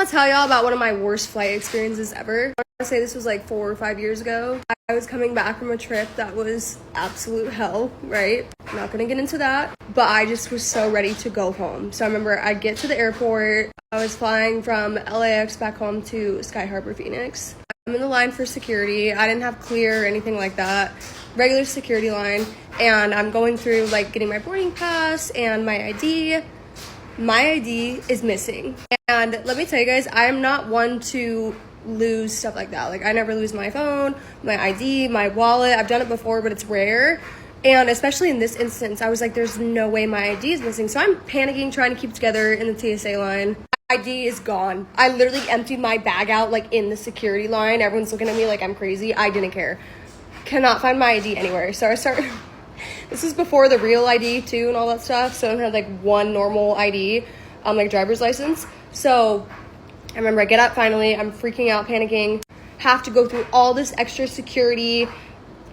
gonna tell y'all about one of my worst flight experiences ever. I want to say this was like 4 or 5 years ago. I was coming back from a trip that was absolute hell, right? I'm not gonna get into that, but I just was so ready to go home. So I remember I get to the airport. I was flying from LAX back home to Sky Harbor, Phoenix. I'm in the line for security. I didn't have clear or anything like that. Regular security line. And I'm going through like getting my boarding pass and my ID. My ID is missing. And let me tell you guys, I am not one to lose stuff like that. Like I never lose my phone, my ID, my wallet. I've done it before, but it's rare. And especially in this instance, I was like, there's no way my ID is missing. So I'm panicking, trying to keep together in the TSA line. ID is gone. I literally emptied my bag out like in the security line. Everyone's looking at me like I'm crazy. I didn't care. Cannot find my ID anywhere. So I start, this is before the real ID too and all that stuff. So I had like one normal ID, like driver's license. So I remember I get up finally, I'm freaking out, panicking, have to go through all this extra security.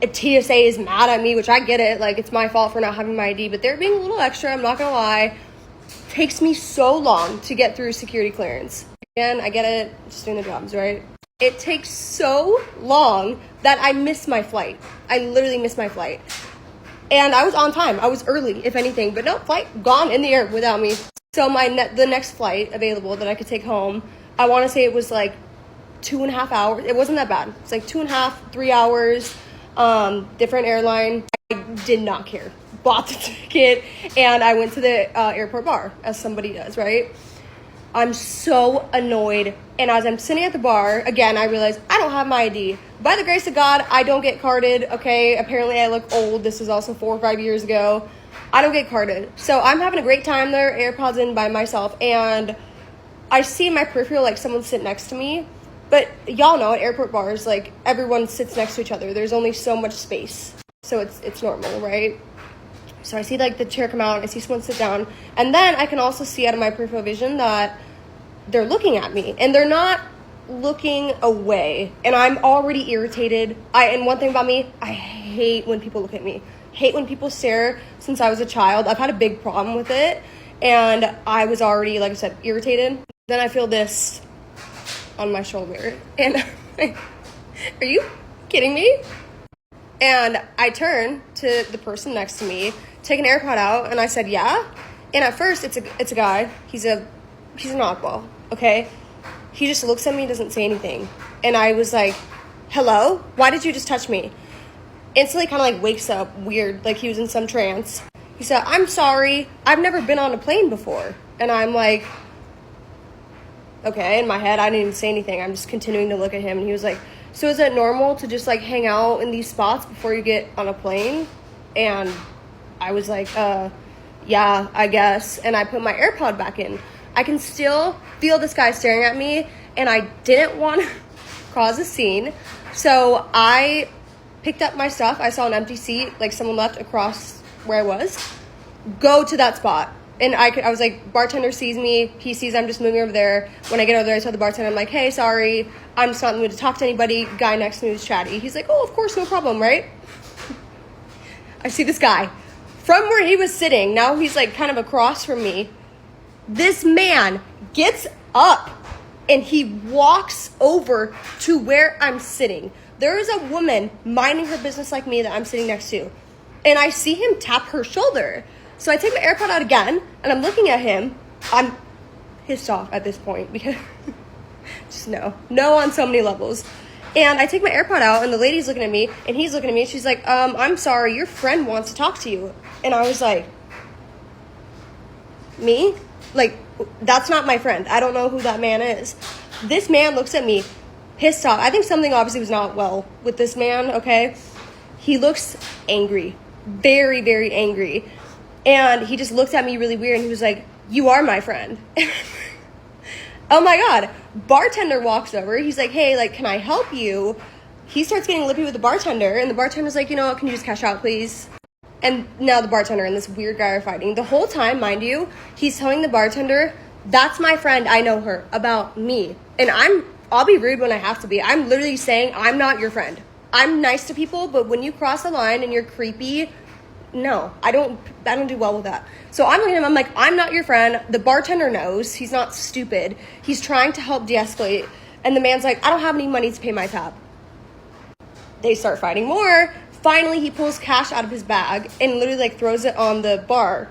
TSA is mad at me, which I get it. Like it's my fault for not having my ID, but they're being a little extra. I'm not gonna lie. Takes me so long to get through security clearance. Again, I get it, just doing the jobs, right? It takes so long that I miss my flight. I literally missed my flight. And I was on time. I was early, if anything, but no, flight gone in the air without me. So the next flight available that I could take home, I want to say it was like 2.5 hours. It wasn't that bad. It's like 2.5, 3 hours, different airline. I did not care. Bought the ticket and I went to the airport bar, as somebody does, right? I'm so annoyed. And as I'm sitting at the bar, again, I realize I don't have my ID. By the grace of God, I don't get carded, okay? Apparently I look old. This was also 4 or 5 years ago. I don't get carded. So I'm having a great time there, AirPods in by myself. And I see in my peripheral, like, someone sit next to me. But y'all know at airport bars, like, everyone sits next to each other. There's only so much space. So it's normal, right? So I see like the chair come out, I see someone sit down, and then I can also see out of my peripheral vision that they're looking at me, and they're not looking away, and I'm already irritated. And one thing about me, I hate when people look at me. Hate when people stare. Since I was a child, I've had a big problem with it, and I was already, like I said, irritated. Then I feel this on my shoulder, and are you kidding me? And I turn to the person next to me, take an AirPod out, and I said, yeah. And at first, it's a guy. He's an oddball, okay? He just looks at me, doesn't say anything. And I was like, hello? Why did you just touch me? Instantly kind of like wakes up weird, like he was in some trance. He said, I'm sorry. I've never been on a plane before. And I'm like, okay. In my head, I didn't even say anything. I'm just continuing to look at him. And he was like, so is it normal to just like hang out in these spots before you get on a plane? And I was like, yeah, I guess. And I put my AirPod back in. I can still feel this guy staring at me, and I didn't want to cause a scene. So I picked up my stuff. I saw an empty seat, like someone left across where I was. Go to that spot. And I was like, bartender sees me. He sees I'm just moving over there. When I get over there, I tell the bartender, I'm like, hey, sorry. I'm just not in the mood to talk to anybody. Guy next to me was chatty. He's like, oh, of course, no problem, right? I see this guy. From where he was sitting, now he's like kind of across from me. This man gets up and he walks over to where I'm sitting. There is a woman minding her business like me that I'm sitting next to. And I see him tap her shoulder. So I take my AirPod out again, and I'm looking at him. I'm pissed off at this point because just no on so many levels. And I take my AirPod out, and the lady's looking at me, and he's looking at me, and she's like, I'm sorry, your friend wants to talk to you. And I was like, me? Like, that's not my friend. I don't know who that man is. This man looks at me, pissed off. I think something obviously was not well with this man, okay? He looks angry, very, very angry. And he just looked at me really weird, and he was like, you are my friend. Oh my God. Bartender walks over. He's like, hey, like, can I help you? He starts getting lippy with the bartender, and the bartender's like, you know what, can you just cash out, please? And now the bartender and this weird guy are fighting. The whole time, mind you, he's telling the bartender, that's my friend, I know her, about me. And I'll be rude when I have to be. I'm literally saying, I'm not your friend. I'm nice to people, but when you cross the line and you're creepy, no, I don't do well with that. So I'm looking at him, I'm like, I'm not your friend. The bartender knows. He's not stupid. He's trying to help de-escalate. And the man's like, I don't have any money to pay my tab. They start fighting more. Finally, he pulls cash out of his bag and literally like throws it on the bar.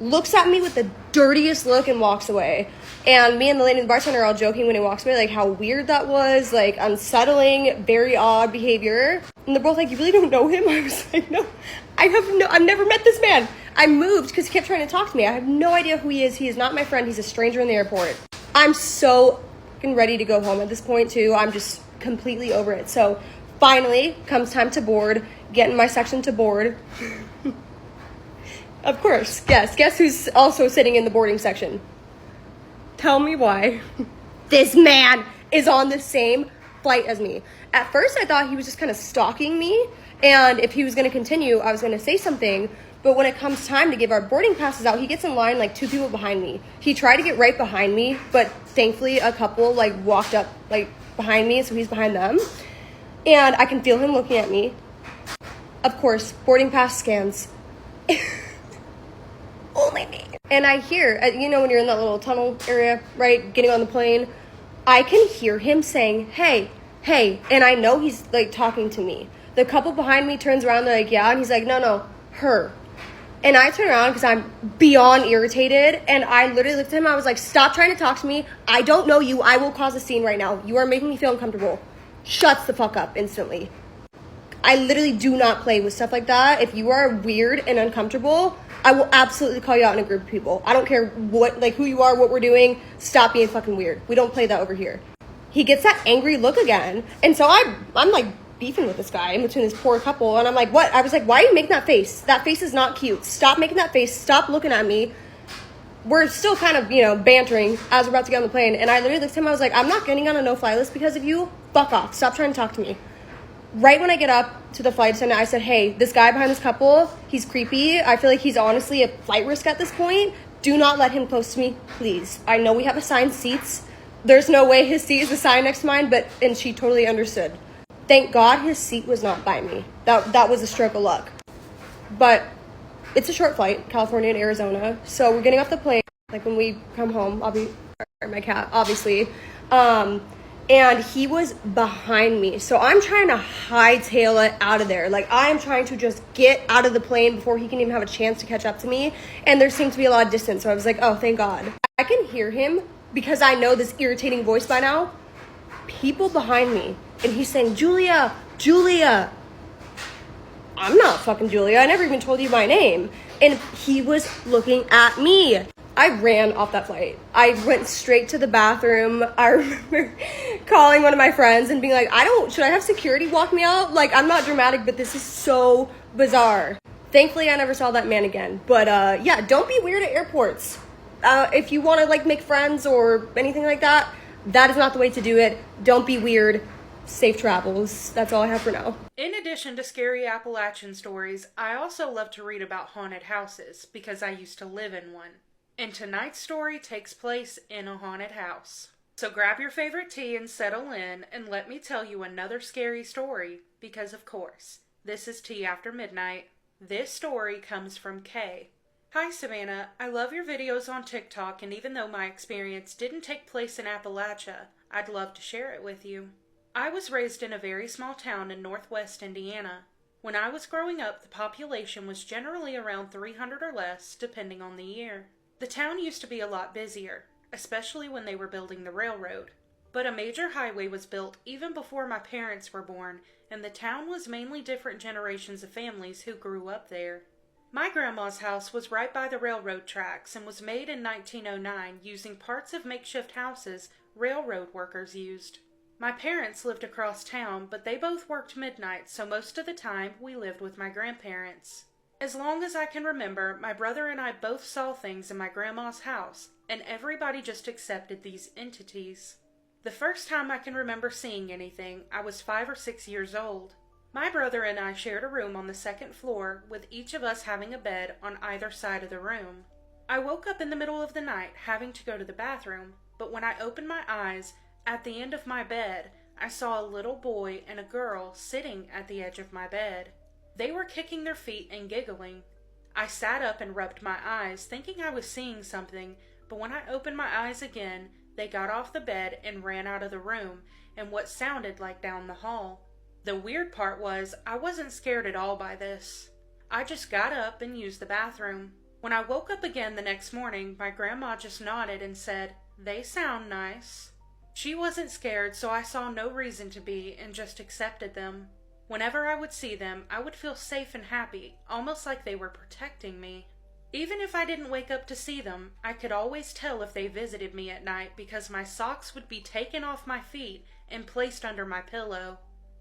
Looks at me with the dirtiest look and walks away. And me and the lady and the bartender are all joking when he walks away, like how weird that was, like unsettling, very odd behavior. And they're both like, you really don't know him? I was like, no, I've never met this man. I moved because he kept trying to talk to me. I have no idea who he is. He is not my friend. He's a stranger in the airport. I'm so fucking ready to go home at this point too. I'm just completely over it. So finally comes time to board, get in my section to board. Of course, guess who's also sitting in the boarding section? Tell me why. This man is on the same flight as me. At first, I thought he was just kind of stalking me, and if he was going to continue, I was going to say something, but when it comes time to give our boarding passes out, he gets in line like 2 people behind me. He tried to get right behind me, but thankfully a couple like walked up like behind me, so he's behind them, and I can feel him looking at me. Of course, boarding pass scans. Only me. And I hear, you know when you're in that little tunnel area, right, getting on the plane, I can hear him saying, hey, and I know he's, like, talking to me. The couple behind me turns around, they're like, yeah, and he's like, no, her. And I turn around because I'm beyond irritated, and I literally looked at him, I was like, stop trying to talk to me, I don't know you, I will cause a scene right now, you are making me feel uncomfortable. Shuts the fuck up instantly. I literally do not play with stuff like that. If you are weird and uncomfortable, I will absolutely call you out in a group of people. I don't care what, like, who you are, what we're doing. Stop being fucking weird. We don't play that over here. He gets that angry look again. And so I'm like beefing with this guy in between this poor couple. And I'm like, what? I was like, why are you making that face? That face is not cute. Stop making that face. Stop looking at me. We're still kind of, bantering as we're about to get on the plane. And I literally looked at him. I was like, I'm not getting on a no-fly list because of you. Fuck off. Stop trying to talk to me. Right when I get up to the flight attendant, I said, hey, this guy behind this couple, he's creepy. I feel like he's honestly a flight risk at this point. Do not let him close to me, please. I know we have assigned seats. There's no way his seat is assigned next to mine, and she totally understood. Thank God his seat was not by me. That was a stroke of luck. But it's a short flight, California and Arizona. So we're getting off the plane. Like when we come home, I'll be my cat, obviously. And he was behind me. So I'm trying to hightail it out of there. Like, I am trying to just get out of the plane before he can even have a chance to catch up to me. And there seemed to be a lot of distance. So I was like, oh, thank God. I can hear him because I know this irritating voice by now. People behind me. And he's saying, Julia. I'm not fucking Julia. I never even told you my name. And he was looking at me. I ran off that flight. I went straight to the bathroom. I remember calling one of my friends and being like, should I have security walk me out? Like, I'm not dramatic, but this is so bizarre. Thankfully, I never saw that man again. But, yeah, don't be weird at airports. If you want to, like, make friends or anything like that, that is not the way to do it. Don't be weird. Safe travels. That's all I have for now. In addition to scary Appalachian stories, I also love to read about haunted houses because I used to live in one. And tonight's story takes place in a haunted house. So grab your favorite tea and settle in, and let me tell you another scary story, because of course, this is Tea After Midnight. This story comes from Kay. Hi Savannah, I love your videos on TikTok, and even though my experience didn't take place in Appalachia, I'd love to share it with you. I was raised in a very small town in northwest Indiana. When I was growing up, the population was generally around 300 or less, depending on the year. The town used to be a lot busier, especially when they were building the railroad. But a major highway was built even before my parents were born, and the town was mainly different generations of families who grew up there. My grandma's house was right by the railroad tracks and was made in 1909 using parts of makeshift houses railroad workers used. My parents lived across town, but they both worked midnight, so most of the time we lived with my grandparents. As long as I can remember, my brother and I both saw things in my grandma's house, and everybody just accepted these entities. The first time I can remember seeing anything, I was 5 or 6 years old. My brother and I shared a room on the second floor, with each of us having a bed on either side of the room. I woke up in the middle of the night, having to go to the bathroom, but when I opened my eyes, at the end of my bed, I saw a little boy and a girl sitting at the edge of my bed. They were kicking their feet and giggling. I sat up and rubbed my eyes, thinking I was seeing something, but when I opened my eyes again, they got off the bed and ran out of the room, and what sounded like down the hall. The weird part was, I wasn't scared at all by this. I just got up and used the bathroom. When I woke up again the next morning, my grandma just nodded and said, "They sound nice." She wasn't scared, so I saw no reason to be and just accepted them. Whenever I would see them, I would feel safe and happy, almost like they were protecting me. Even if I didn't wake up to see them, I could always tell if they visited me at night because my socks would be taken off my feet and placed under my pillow.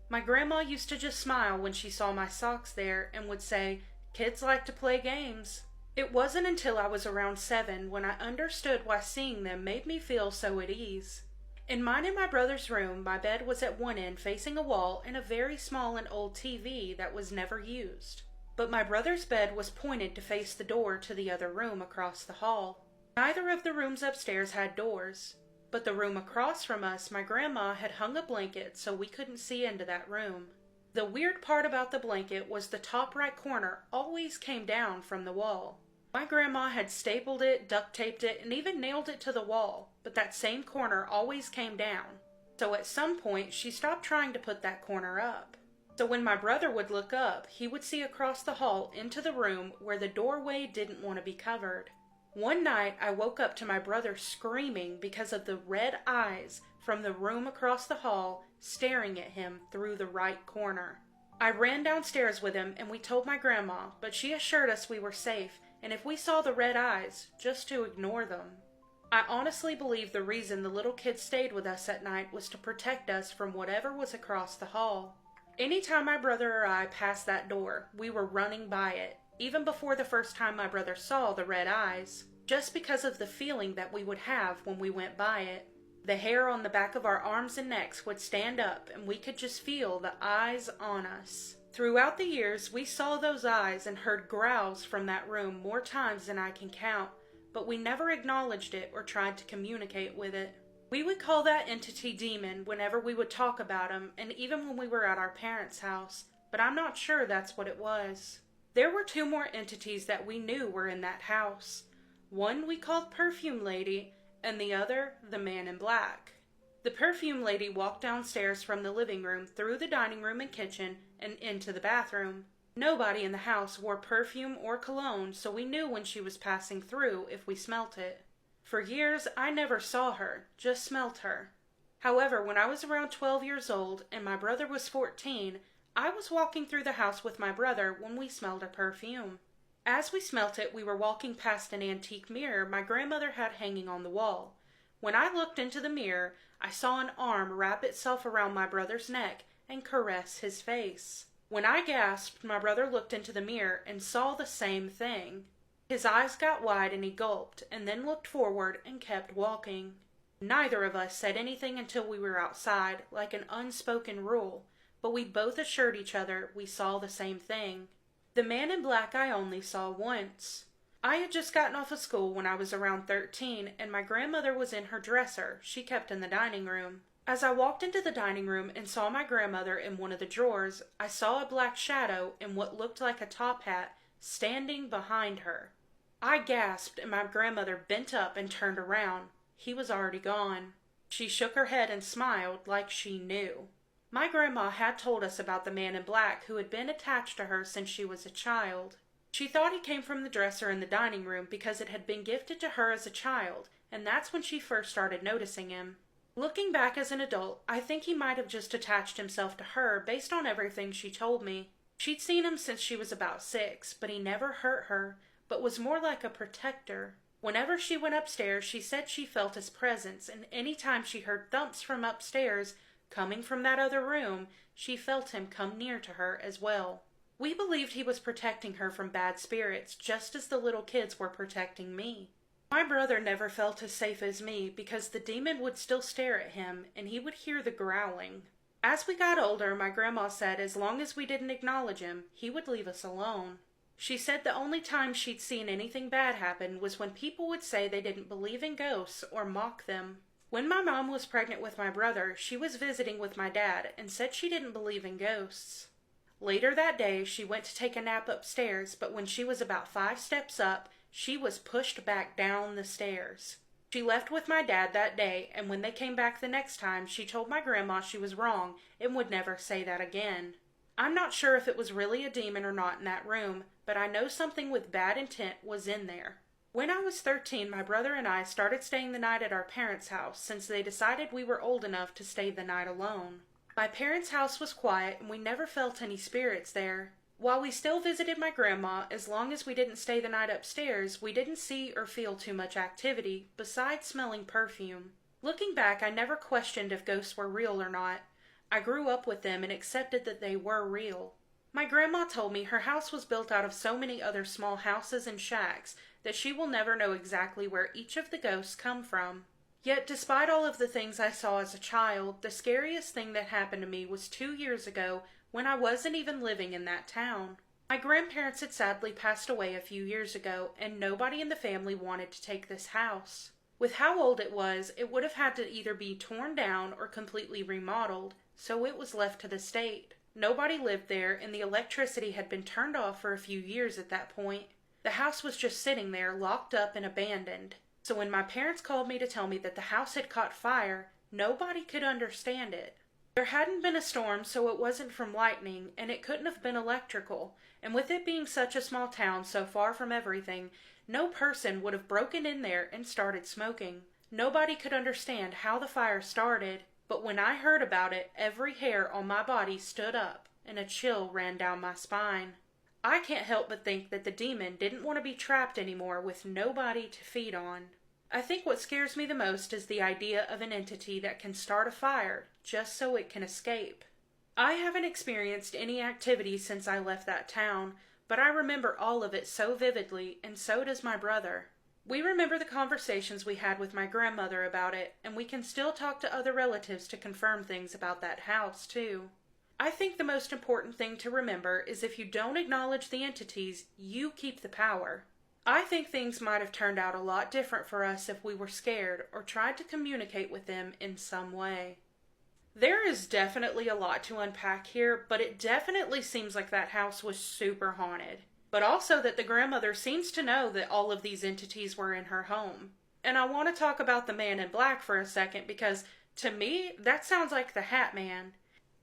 My grandma used to just smile when she saw my socks there and would say, "Kids like to play games." It wasn't until I was around 7 when I understood why seeing them made me feel so at ease. In mine and my brother's room, my bed was at one end facing a wall and a very small and old TV that was never used. But my brother's bed was pointed to face the door to the other room across the hall. Neither of the rooms upstairs had doors, but the room across from us, my grandma had hung a blanket so we couldn't see into that room. The weird part about the blanket was the top right corner always came down from the wall. My grandma had stapled it, duct taped it, and even nailed it to the wall, but that same corner always came down. So at some point, she stopped trying to put that corner up. So when my brother would look up, he would see across the hall into the room where the doorway didn't want to be covered. One night, I woke up to my brother screaming because of the red eyes from the room across the hall staring at him through the right corner. I ran downstairs with him and we told my grandma, but she assured us we were safe, and if we saw the red eyes, just to ignore them. I honestly believe the reason the little kid stayed with us at night was to protect us from whatever was across the hall. Anytime my brother or I passed that door, we were running by it, even before the first time my brother saw the red eyes, just because of the feeling that we would have when we went by it. The hair on the back of our arms and necks would stand up and we could just feel the eyes on us. Throughout the years, we saw those eyes and heard growls from that room more times than I can count, but we never acknowledged it or tried to communicate with it. We would call that entity demon whenever we would talk about him, and even when we were at our parents' house, but I'm not sure that's what it was. There were 2 more entities that we knew were in that house. One we called Perfume Lady, and the other the Man in Black. The Perfume Lady walked downstairs from the living room through the dining room and kitchen and into the bathroom. Nobody in the house wore perfume or cologne, so we knew when she was passing through if we smelt it. For years, I never saw her, just smelt her. However, when I was around 12 years old and my brother was 14, I was walking through the house with my brother when we smelled a perfume. As we smelt it, we were walking past an antique mirror my grandmother had hanging on the wall. When I looked into the mirror, I saw an arm wrap itself around my brother's neck and caress his face. When I gasped, my brother looked into the mirror and saw the same thing. His eyes got wide and he gulped, and then looked forward and kept walking. Neither of us said anything until we were outside, like an unspoken rule, but we both assured each other we saw the same thing. The Man in Black I only saw once. I had just gotten off of school when I was around 13, and my grandmother was in her dresser she kept in the dining room. As I walked into the dining room and saw my grandmother in one of the drawers, I saw a black shadow in what looked like a top hat standing behind her. I gasped and my grandmother bent up and turned around. He was already gone. She shook her head and smiled like she knew. My grandma had told us about the Man in Black who had been attached to her since she was a child. She thought he came from the dresser in the dining room because it had been gifted to her as a child, and that's when she first started noticing him. Looking back as an adult, I think he might have just attached himself to her based on everything she told me. She'd seen him since she was about 6, but he never hurt her, but was more like a protector. Whenever she went upstairs, she said she felt his presence, and any time she heard thumps from upstairs coming from that other room, she felt him come near to her as well. We believed he was protecting her from bad spirits, just as the little kids were protecting me. My brother never felt as safe as me because the demon would still stare at him and he would hear the growling. As we got older, my grandma said as long as we didn't acknowledge him, he would leave us alone. She said the only time she'd seen anything bad happen was when people would say they didn't believe in ghosts or mock them. When my mom was pregnant with my brother, she was visiting with my dad and said she didn't believe in ghosts. Later that day, she went to take a nap upstairs, but when she was about 5 steps up, she was pushed back down the stairs. She left with my dad that day, and when they came back the next time, she told my grandma she was wrong and would never say that again. I'm not sure if it was really a demon or not in that room, but I know something with bad intent was in there. When I was 13, my brother and I started staying the night at our parents' house since they decided we were old enough to stay the night alone. My parents' house was quiet and we never felt any spirits there. While we still visited my grandma, as long as we didn't stay the night upstairs, we didn't see or feel too much activity, besides smelling perfume. Looking back, I never questioned if ghosts were real or not. I grew up with them and accepted that they were real. My grandma told me her house was built out of so many other small houses and shacks that she will never know exactly where each of the ghosts come from. Yet, despite all of the things I saw as a child, the scariest thing that happened to me was 2 years ago when I wasn't even living in that town. My grandparents had sadly passed away a few years ago, and nobody in the family wanted to take this house. With how old it was, it would have had to either be torn down or completely remodeled, so it was left to the state. Nobody lived there, and the electricity had been turned off for a few years at that point. The house was just sitting there, locked up and abandoned. So when my parents called me to tell me that the house had caught fire, nobody could understand it. There hadn't been a storm, so it wasn't from lightning, and it couldn't have been electrical. And with it being such a small town so far from everything, no person would have broken in there and started smoking. Nobody could understand how the fire started, but when I heard about it, every hair on my body stood up, and a chill ran down my spine. I can't help but think that the demon didn't want to be trapped anymore with nobody to feed on. I think what scares me the most is the idea of an entity that can start a fire just so it can escape. I haven't experienced any activity since I left that town, but I remember all of it so vividly, and so does my brother. We remember the conversations we had with my grandmother about it, and we can still talk to other relatives to confirm things about that house, too. I think the most important thing to remember is if you don't acknowledge the entities, you keep the power. I think things might have turned out a lot different for us if we were scared or tried to communicate with them in some way. There is definitely a lot to unpack here, but it definitely seems like that house was super haunted. But also that the grandmother seems to know that all of these entities were in her home. And I want to talk about the man in black for a second because, to me, that sounds like the Hat Man.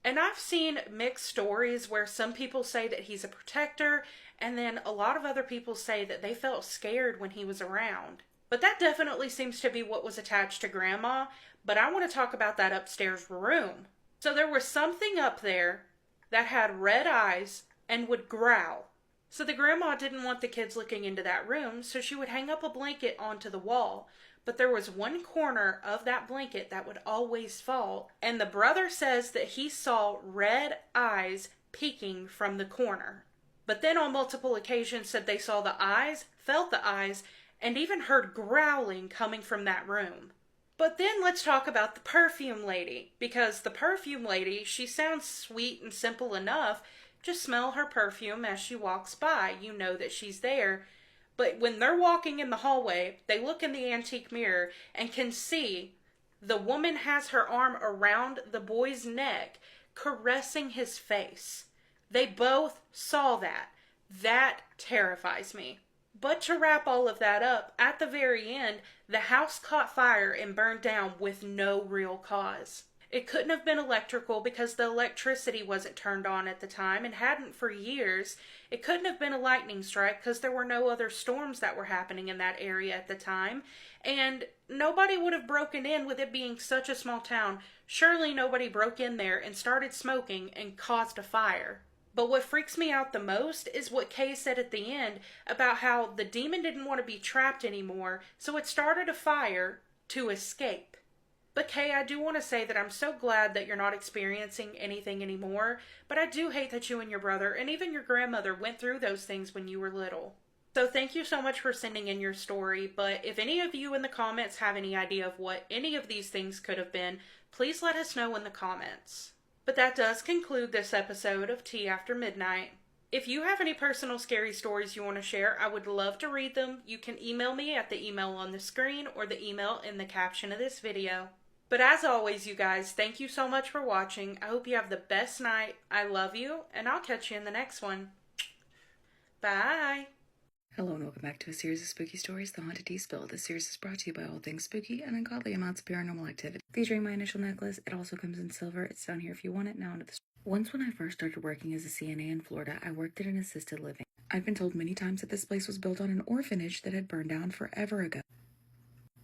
And I've seen mixed stories where some people say that he's a protector, and then a lot of other people say that they felt scared when he was around. But that definitely seems to be what was attached to Grandma, but I want to talk about that upstairs room. So there was something up there that had red eyes and would growl. So the grandma didn't want the kids looking into that room, so she would hang up a blanket onto the wall. But there was one corner of that blanket that would always fall, and the brother says that he saw red eyes peeking from the corner. But then on multiple occasions said they saw the eyes, felt the eyes, and even heard growling coming from that room. But then let's talk about the perfume lady, because the perfume lady, she sounds sweet and simple enough. Just smell her perfume as she walks by. You know that she's there. But when they're walking in the hallway, they look in the antique mirror and can see the woman has her arm around the boy's neck, caressing his face. They both saw that. That terrifies me. But to wrap all of that up, at the very end, the house caught fire and burned down with no real cause. It couldn't have been electrical because the electricity wasn't turned on at the time and hadn't for years. It couldn't have been a lightning strike because there were no other storms that were happening in that area at the time. And nobody would have broken in with it being such a small town. Surely nobody broke in there and started smoking and caused a fire. But what freaks me out the most is what Kay said at the end about how the demon didn't want to be trapped anymore, so it started a fire to escape. But Kay, I do want to say that I'm so glad that you're not experiencing anything anymore, but I do hate that you and your brother and even your grandmother went through those things when you were little. So thank you so much for sending in your story, but if any of you in the comments have any idea of what any of these things could have been, please let us know in the comments. But that does conclude this episode of Tea After Midnight. If you have any personal scary stories you want to share, I would love to read them. You can email me at the email on the screen or the email in the caption of this video. But as always, you guys, thank you so much for watching. I hope you have the best night. I love you, and I'll catch you in the next one. Bye. Hello and welcome back to a series of spooky stories, The Haunted Tea Spill. This series is brought to you by all things spooky and ungodly amounts of paranormal activity. Featuring my initial necklace, it also comes in silver. It's down here if you want it. Now into the story. Once when I first started working as a CNA in Florida, I worked at an assisted living. I've been told many times that this place was built on an orphanage that had burned down forever ago.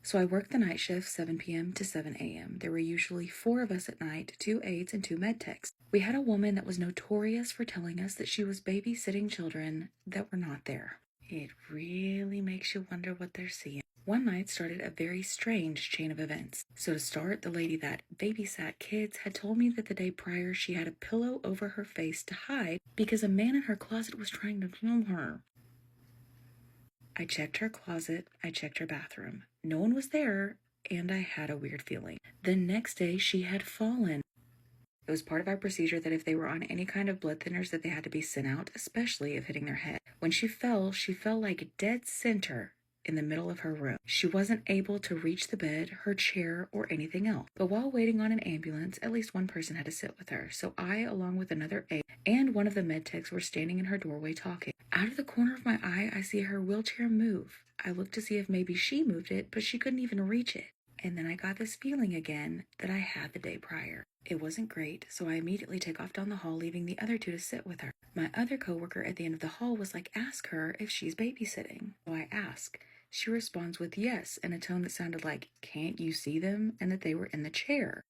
So I worked the night shift, 7 p.m. to 7 a.m. There were usually 4 of us at night, 2 aides and 2 med techs. We had a woman that was notorious for telling us that she was babysitting children that were not there. It really makes you wonder what they're seeing. One night started a very strange chain of events. So to start, the lady that babysat kids had told me that the day prior she had a pillow over her face to hide because a man in her closet was trying to kill her. I checked her closet, I checked her bathroom. No one was there, and I had a weird feeling. The next day, she had fallen. It was part of our procedure that if they were on any kind of blood thinners that they had to be sent out, especially if hitting their head. When she fell like dead center in the middle of her room. She wasn't able to reach the bed, her chair, or anything else. But while waiting on an ambulance, at least one person had to sit with her. So I, along with another aide and one of the med techs, were standing in her doorway talking. Out of the corner of my eye, I see her wheelchair move. I looked to see if maybe she moved it, but she couldn't even reach it. And then I got this feeling again that I had the day prior. It wasn't great, so I immediately take off down the hall, leaving the other 2 to sit with her. My other coworker at the end of the hall was like, ask her if she's babysitting. So I ask. She responds with yes, in a tone that sounded like, can't you see them? And that they were in the chair.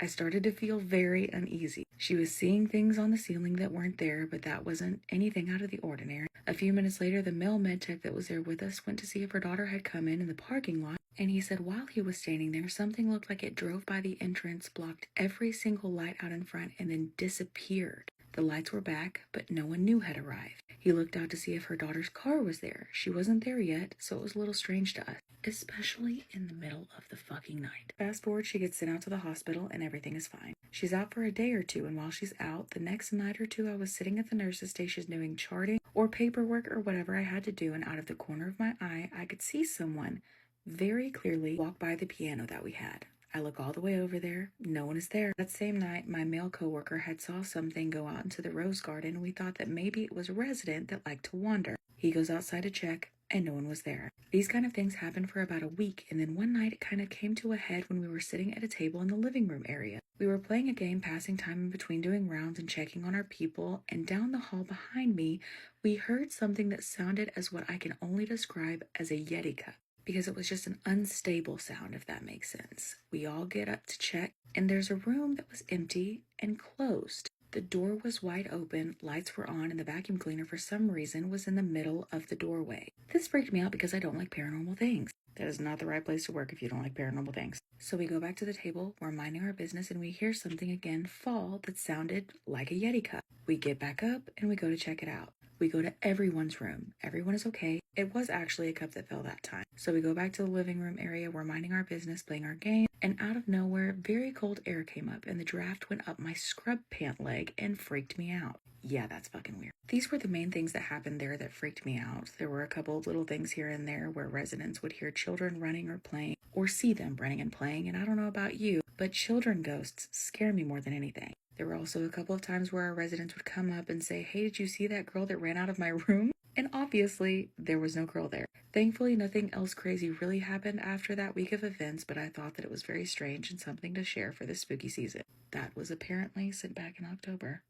I started to feel very uneasy. She was seeing things on the ceiling that weren't there, but that wasn't anything out of the ordinary. A few minutes later, the male med tech that was there with us went to see if her daughter had come in the parking lot, and he said while he was standing there, something looked like it drove by the entrance, blocked every single light out in front, and then disappeared. The lights were back, but no one new had arrived. He looked out to see if her daughter's car was there. She wasn't there yet, so it was a little strange to us, especially in the middle of the fucking night. Fast forward, she gets sent out to the hospital and everything is fine. She's out for a day or 2, and while she's out, the next night or 2, I was sitting at the nurse's station doing charting or paperwork or whatever I had to do, and out of the corner of my eye, I could see someone very clearly walk by the piano that we had. I look all the way over there. No one is there. That same night, my male coworker had saw something go out into the rose garden. We thought that maybe it was a resident that liked to wander. He goes outside to check, and no one was there. These kind of things happened for about a week, and then one night it kind of came to a head when we were sitting at a table in the living room area. We were playing a game, passing time in between doing rounds and checking on our people, and down the hall behind me, we heard something that sounded as what I can only describe as a Yeti cup, because it was just an unstable sound, if that makes sense. We all get up to check, and there's a room that was empty and closed. The door was wide open, lights were on, and the vacuum cleaner for some reason was in the middle of the doorway. This freaked me out because I don't like paranormal things. That is not the right place to work if you don't like paranormal things. So we go back to the table, we're minding our business, and we hear something again fall that sounded like a Yeti cup. We get back up and we go to check it out. We go to everyone's room. Everyone is okay. It was actually a cup that fell that time. So we go back to the living room area. We're minding our business, playing our game. And out of nowhere, very cold air came up and the draft went up my scrub pant leg and freaked me out. Yeah, that's fucking weird. These were the main things that happened there that freaked me out. There were a couple of little things here and there where residents would hear children running or playing, or see them running and playing. And I don't know about you, but children ghosts scare me more than anything. There were also a couple of times where our residents would come up and say, hey, did you see that girl that ran out of my room? And obviously, there was no girl there. Thankfully, nothing else crazy really happened after that week of events, but I thought that it was very strange and something to share for this spooky season. That was apparently sent back in October.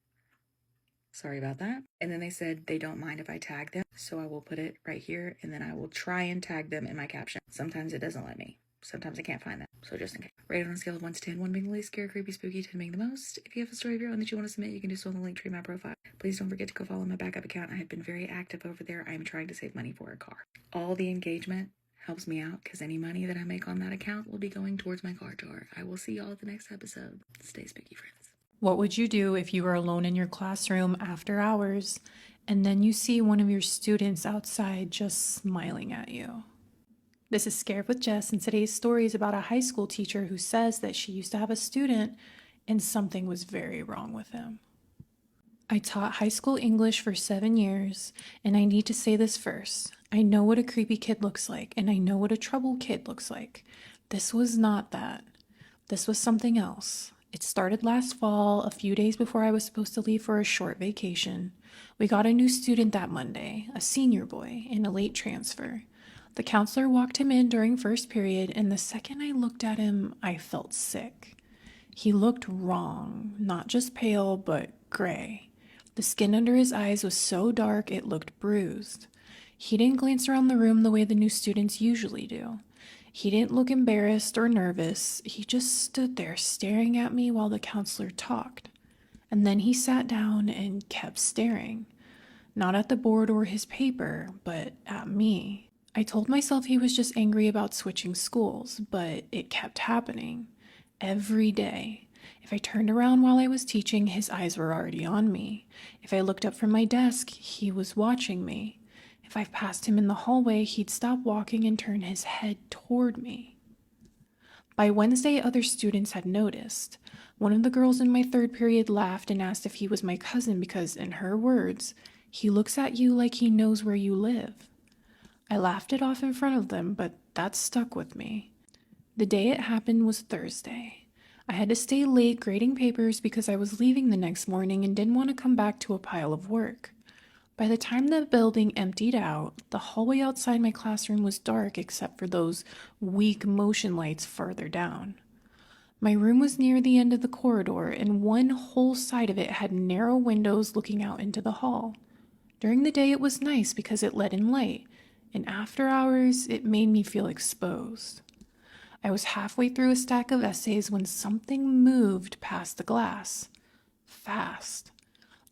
Sorry about that. And then they said they don't mind if I tag them, so I will put it right here, and then I will try and tag them in my caption. Sometimes it doesn't let me. Sometimes I can't find them, so just in case. Rated on a scale of 1 to 10, 1 being the least scary, creepy, spooky, 10 being the most. If you have a story of your own that you want to submit, you can do so on the link tree in my profile. Please don't forget to go follow my backup account. I have been very active over there. I am trying to save money for a car. All the engagement helps me out because any money that I make on that account will be going towards my car door. I will see y'all at the next episode. Stay spooky, friends. What would you do if you were alone in your classroom after hours and then you see one of your students outside just smiling at you? This is Scared with Jess, and today's story is about a high school teacher who says that she used to have a student and something was very wrong with him. I taught high school English for 7 years, and I need to say this first. I know what a creepy kid looks like, and I know what a troubled kid looks like. This was not that. This was something else. It started last fall, a few days before I was supposed to leave for a short vacation. We got a new student that Monday, a senior boy, in a late transfer. The counselor walked him in during first period, and the second I looked at him, I felt sick. He looked wrong, not just pale, but gray. The skin under his eyes was so dark it looked bruised. He didn't glance around the room the way the new students usually do. He didn't look embarrassed or nervous. He just stood there staring at me while the counselor talked. And then he sat down and kept staring. Not at the board or his paper, but at me. I told myself he was just angry about switching schools, but it kept happening. Every day. If I turned around while I was teaching, his eyes were already on me. If I looked up from my desk, he was watching me. If I passed him in the hallway, he'd stop walking and turn his head toward me. By Wednesday, other students had noticed. One of the girls in my third period laughed and asked if he was my cousin because, in her words, he looks at you like he knows where you live. I laughed it off in front of them, but that stuck with me. The day it happened was Thursday. I had to stay late grading papers because I was leaving the next morning and didn't want to come back to a pile of work. By the time the building emptied out, the hallway outside my classroom was dark except for those weak motion lights farther down. My room was near the end of the corridor, and one whole side of it had narrow windows looking out into the hall. During the day it was nice because it let in light, and after hours it made me feel exposed. I was halfway through a stack of essays when something moved past the glass. Fast.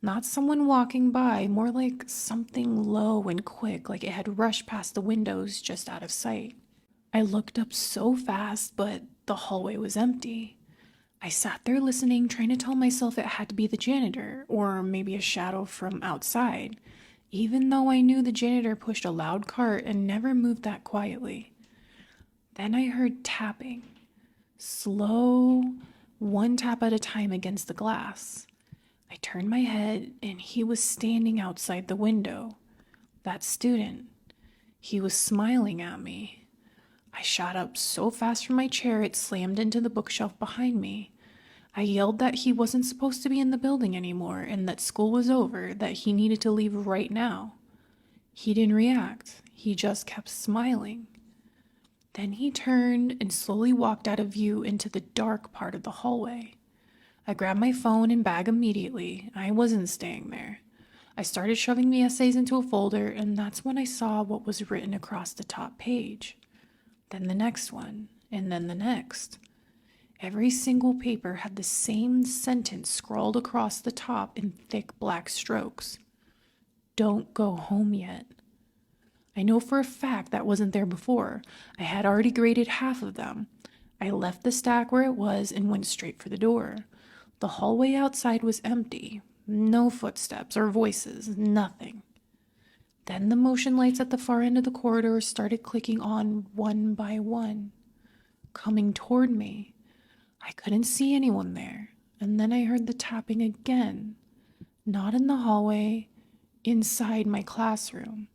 Not someone walking by, more like something low and quick, like it had rushed past the windows just out of sight. I looked up so fast, but the hallway was empty. I sat there listening, trying to tell myself it had to be the janitor, or maybe a shadow from outside, even though I knew the janitor pushed a loud cart and never moved that quietly. Then I heard tapping. Slow, one tap at a time against the glass. I turned my head, and he was standing outside the window. That student. He was smiling at me. I shot up so fast from my chair it slammed into the bookshelf behind me. I yelled that he wasn't supposed to be in the building anymore and that school was over, that he needed to leave right now. He didn't react. He just kept smiling. Then he turned and slowly walked out of view into the dark part of the hallway. I grabbed my phone and bag immediately. I wasn't staying there. I started shoving the essays into a folder, and that's when I saw what was written across the top page. Then the next one, and then the next. Every single paper had the same sentence scrawled across the top in thick black strokes. Don't go home yet. I know for a fact that wasn't there before. I had already graded half of them. I left the stack where it was and went straight for the door. The hallway outside was empty. No footsteps or voices, nothing. Then the motion lights at the far end of the corridor started clicking on one by one, coming toward me. I couldn't see anyone there, and then I heard the tapping again. Not in the hallway, inside my classroom.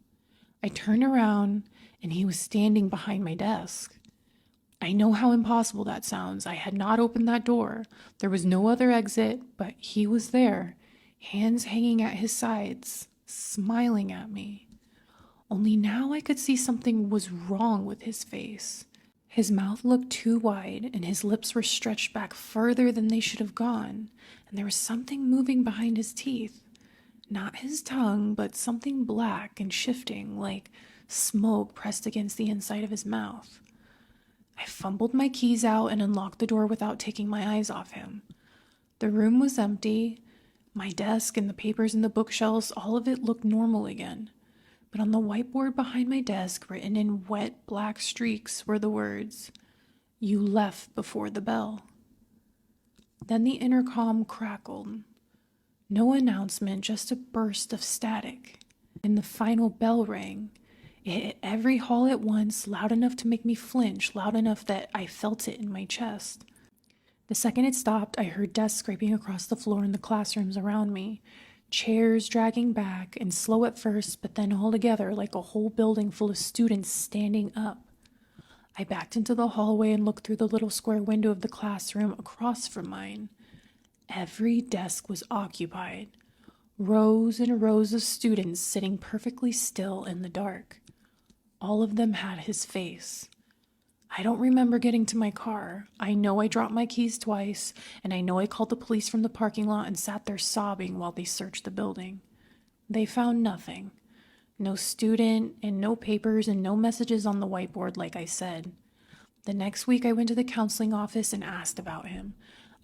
I turned around, and he was standing behind my desk. I know how impossible that sounds. I had not opened that door. There was no other exit, but he was there, hands hanging at his sides, smiling at me. Only now I could see something was wrong with his face. His mouth looked too wide, and his lips were stretched back further than they should have gone, and there was something moving behind his teeth. Not his tongue, but something black and shifting, like smoke pressed against the inside of his mouth. I fumbled my keys out and unlocked the door without taking my eyes off him. The room was empty. My desk and the papers in the bookshelves, all of it looked normal again. But on the whiteboard behind my desk, written in wet black streaks, were the words, "You left before the bell." Then the intercom crackled. No announcement, just a burst of static. And the final bell rang. It hit every hall at once, loud enough to make me flinch, loud enough that I felt it in my chest. The second it stopped, I heard desks scraping across the floor in the classrooms around me, chairs dragging back, and slow at first, but then all together like a whole building full of students standing up. I backed into the hallway and looked through the little square window of the classroom across from mine. Every desk was occupied. Rows and rows of students sitting perfectly still in the dark. All of them had his face. I don't remember getting to my car. I know I dropped my keys twice, and I know I called the police from the parking lot and sat there sobbing while they searched the building. They found nothing. No student, and no papers, and no messages on the whiteboard, like I said. The next week, I went to the counseling office and asked about him.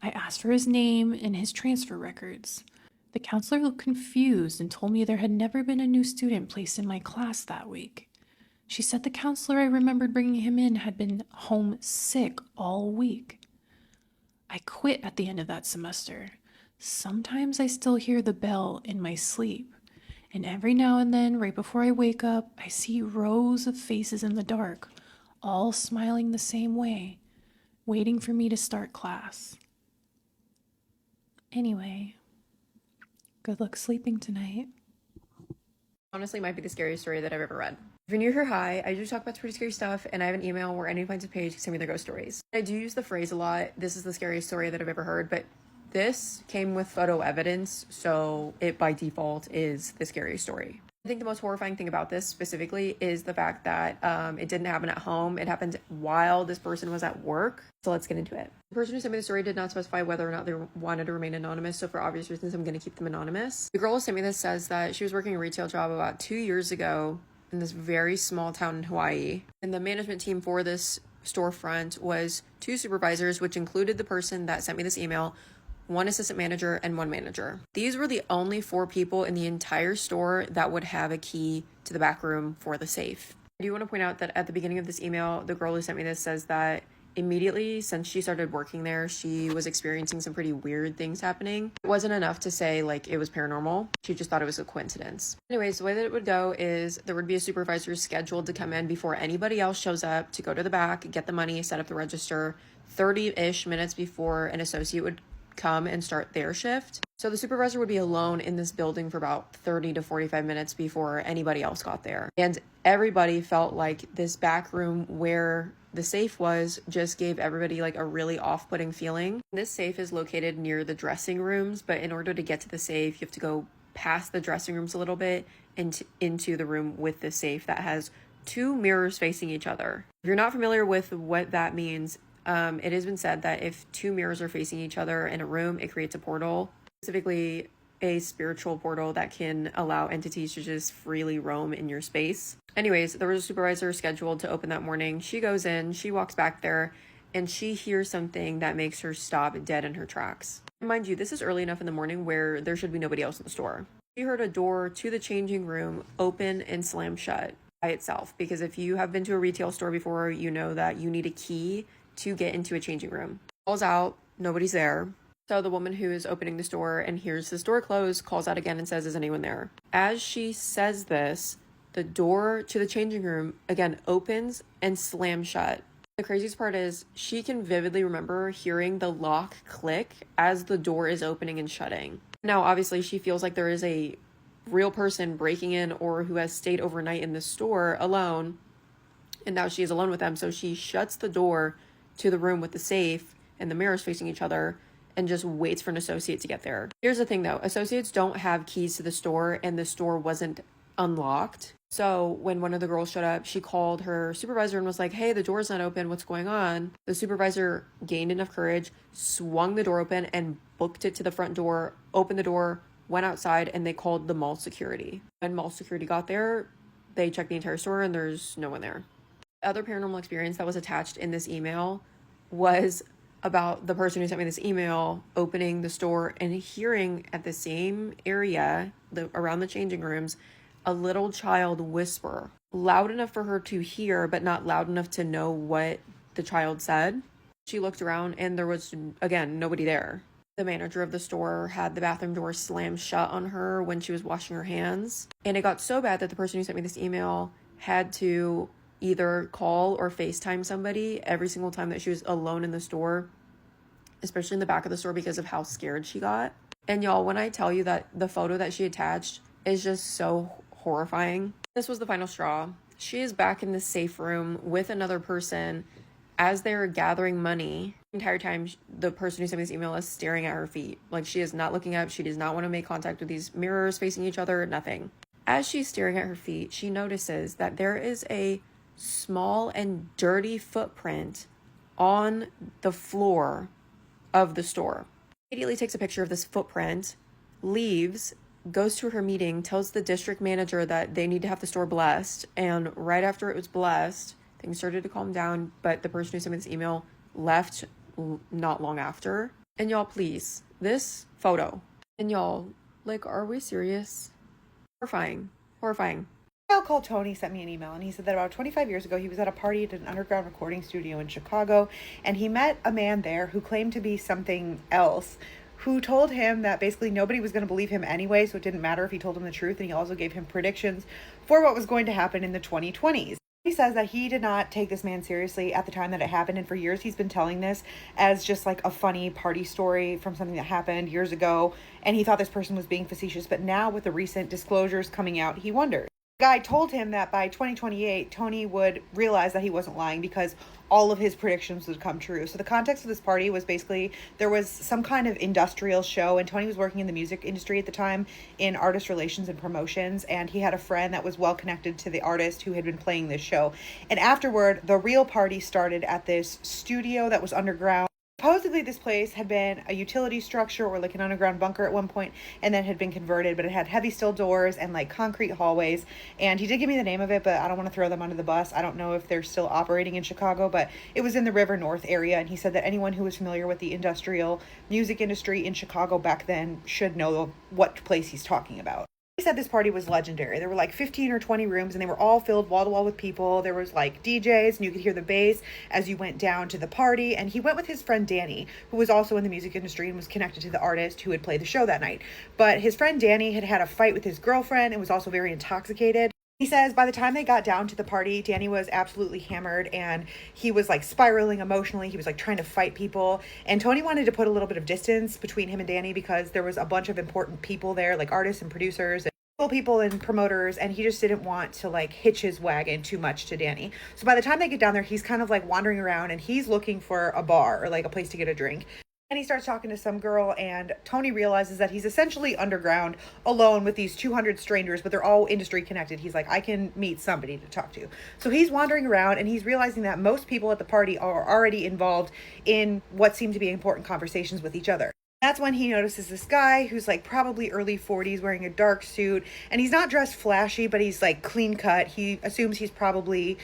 I asked for his name and his transfer records. The counselor looked confused and told me there had never been a new student placed in my class that week. She said the counselor I remembered bringing him in had been home sick all week. I quit at the end of that semester. Sometimes I still hear the bell in my sleep. And every now and then, right before I wake up, I see rows of faces in the dark, all smiling the same way, waiting for me to start class. Anyway, good luck sleeping tonight. Honestly, might be the scariest story that I've ever read. If you're new here, hi, I do talk about pretty scary stuff, and I have an email where anyone finds a page can send me their ghost stories. I do use the phrase a lot, this is the scariest story that I've ever heard, but this came with photo evidence, so it by default is the scariest story. I think the most horrifying thing about this specifically is the fact that it didn't happen at home. It happened while this person was at work. So let's get into it. The person who sent me the story did not specify whether or not they wanted to remain anonymous. So for obvious reasons, I'm going to keep them anonymous. The girl who sent me this says that she was working a retail job about 2 years ago in this very small town in Hawaii. And the management team for this storefront was 2 supervisors, which included the person that sent me this email, 1 assistant manager, and 1 manager. These were the only 4 people in the entire store that would have a key to the back room for the safe. I do want to point out that at the beginning of this email, the girl who sent me this says that immediately since she started working there, she was experiencing some pretty weird things happening. It wasn't enough to say like it was paranormal. She just thought it was a coincidence. Anyways, the way that it would go is there would be a supervisor scheduled to come in before anybody else shows up to go to the back, get the money, set up the register, 30-ish minutes before an associate would come and start their shift. So the supervisor would be alone in this building for about 30 to 45 minutes before anybody else got there. And everybody felt like this back room where the safe was just gave everybody like a really off-putting feeling. This safe is located near the dressing rooms, but in order to get to the safe, you have to go past the dressing rooms a little bit and into the room with the safe that has 2 mirrors facing each other. If you're not familiar with what that means, it has been said that if 2 mirrors are facing each other in a room, it creates a portal, specifically a spiritual portal that can allow entities to just freely roam in your space. Anyways, there was a supervisor scheduled to open that morning. She goes in, she walks back there, and she hears something that makes her stop dead in her tracks. Mind you, this is early enough in the morning where there should be nobody else in the store. She heard a door to the changing room open and slam shut by itself, because if you have been to a retail store before, you know that you need a key to get into a changing room. Calls out, nobody's there. So the woman who is opening the store and hears the door close calls out again and says, is anyone there? As she says this, the door to the changing room again opens and slams shut. The craziest part is she can vividly remember hearing the lock click as the door is opening and shutting. Now, obviously, she feels like there is a real person breaking in or who has stayed overnight in the store alone, and now she is alone with them. So she shuts the door to the room with the safe and the mirrors facing each other and just waits for an associate to get there. Here's the thing though, associates don't have keys to the store and the store wasn't unlocked. So when one of the girls showed up, she called her supervisor and was like, hey, the door's not open, what's going on? The supervisor gained enough courage, swung the door open and booked it to the front door, opened the door, went outside, and they called the mall security. When mall security got there, they checked the entire store and there's no one there. The other paranormal experience that was attached in this email was about the person who sent me this email opening the store and hearing at the same area, around the changing rooms, a little child whisper, loud enough for her to hear, but not loud enough to know what the child said. She looked around and there was, again, nobody there. The manager of the store had the bathroom door slammed shut on her when she was washing her hands. And it got so bad that the person who sent me this email had to either call or FaceTime somebody every single time that she was alone in the store, especially in the back of the store because of how scared she got. And y'all, when I tell you that the photo that she attached is just so horrifying. This was the final straw. She is back in the safe room with another person as they're gathering money. The entire time, the person who sent me this email is staring at her feet. Like, she is not looking up. She does not want to make contact with these mirrors facing each other, nothing. As she's staring at her feet, she notices that there is a small and dirty footprint on the floor of the store. Immediately takes a picture of this footprint, leaves, goes to her meeting, tells the district manager that they need to have the store blessed, and right after it was blessed, things started to calm down, but the person who sent me this email left not long after. And y'all, please, this photo, and y'all, like, are we serious? Horrifying. A guy called Tony sent me an email, and he said that about 25 years ago he was at a party at an underground recording studio in Chicago, and he met a man there who claimed to be something else, who told him that basically nobody was going to believe him anyway, so it didn't matter if he told him the truth, and he also gave him predictions for what was going to happen in the 2020s. He says that he did not take this man seriously at the time that it happened, and for years he's been telling this as just like a funny party story from something that happened years ago, and he thought this person was being facetious, but now with the recent disclosures coming out, he wonders. The guy told him that by 2028, Tony would realize that he wasn't lying because all of his predictions would come true. So the context of this party was basically there was some kind of industrial show, and Tony was working in the music industry at the time in artist relations and promotions, and he had a friend that was well connected to the artist who had been playing this show. And afterward, the real party started at this studio that was underground. Supposedly this place had been a utility structure or like an underground bunker at one point, and then had been converted, but it had heavy steel doors and like concrete hallways. And he did give me the name of it, but I don't want to throw them under the bus. I don't know if they're still operating in Chicago, but it was in the River North area. And he said that anyone who was familiar with the industrial music industry in Chicago back then should know what place he's talking about. He said this party was legendary. There were like 15 or 20 rooms, and they were all filled wall to wall with people. There was like DJs, and you could hear the bass as you went down to the party. And he went with his friend Danny, who was also in the music industry and was connected to the artist who had played the show that night. But his friend Danny had had a fight with his girlfriend and was also very intoxicated. He says by the time they got down to the party, Danny was absolutely hammered, and he was like spiraling emotionally. He was like trying to fight people. And Tony wanted to put a little bit of distance between him and Danny because there was a bunch of important people there, like artists and producers and people and promoters, and he just didn't want to like hitch his wagon too much to Danny. So by the time they get down there, he's kind of like wandering around, and he's looking for a bar or like a place to get a drink. And he starts talking to some girl, and Tony realizes that he's essentially underground alone with these 200 strangers, but they're all industry connected. He's like, I can meet somebody to talk to. So he's wandering around, and he's realizing that most people at the party are already involved in what seem to be important conversations with each other. That's when he notices this guy who's like probably early 40s wearing a dark suit, and he's not dressed flashy, but he's like clean cut. He assumes he's probably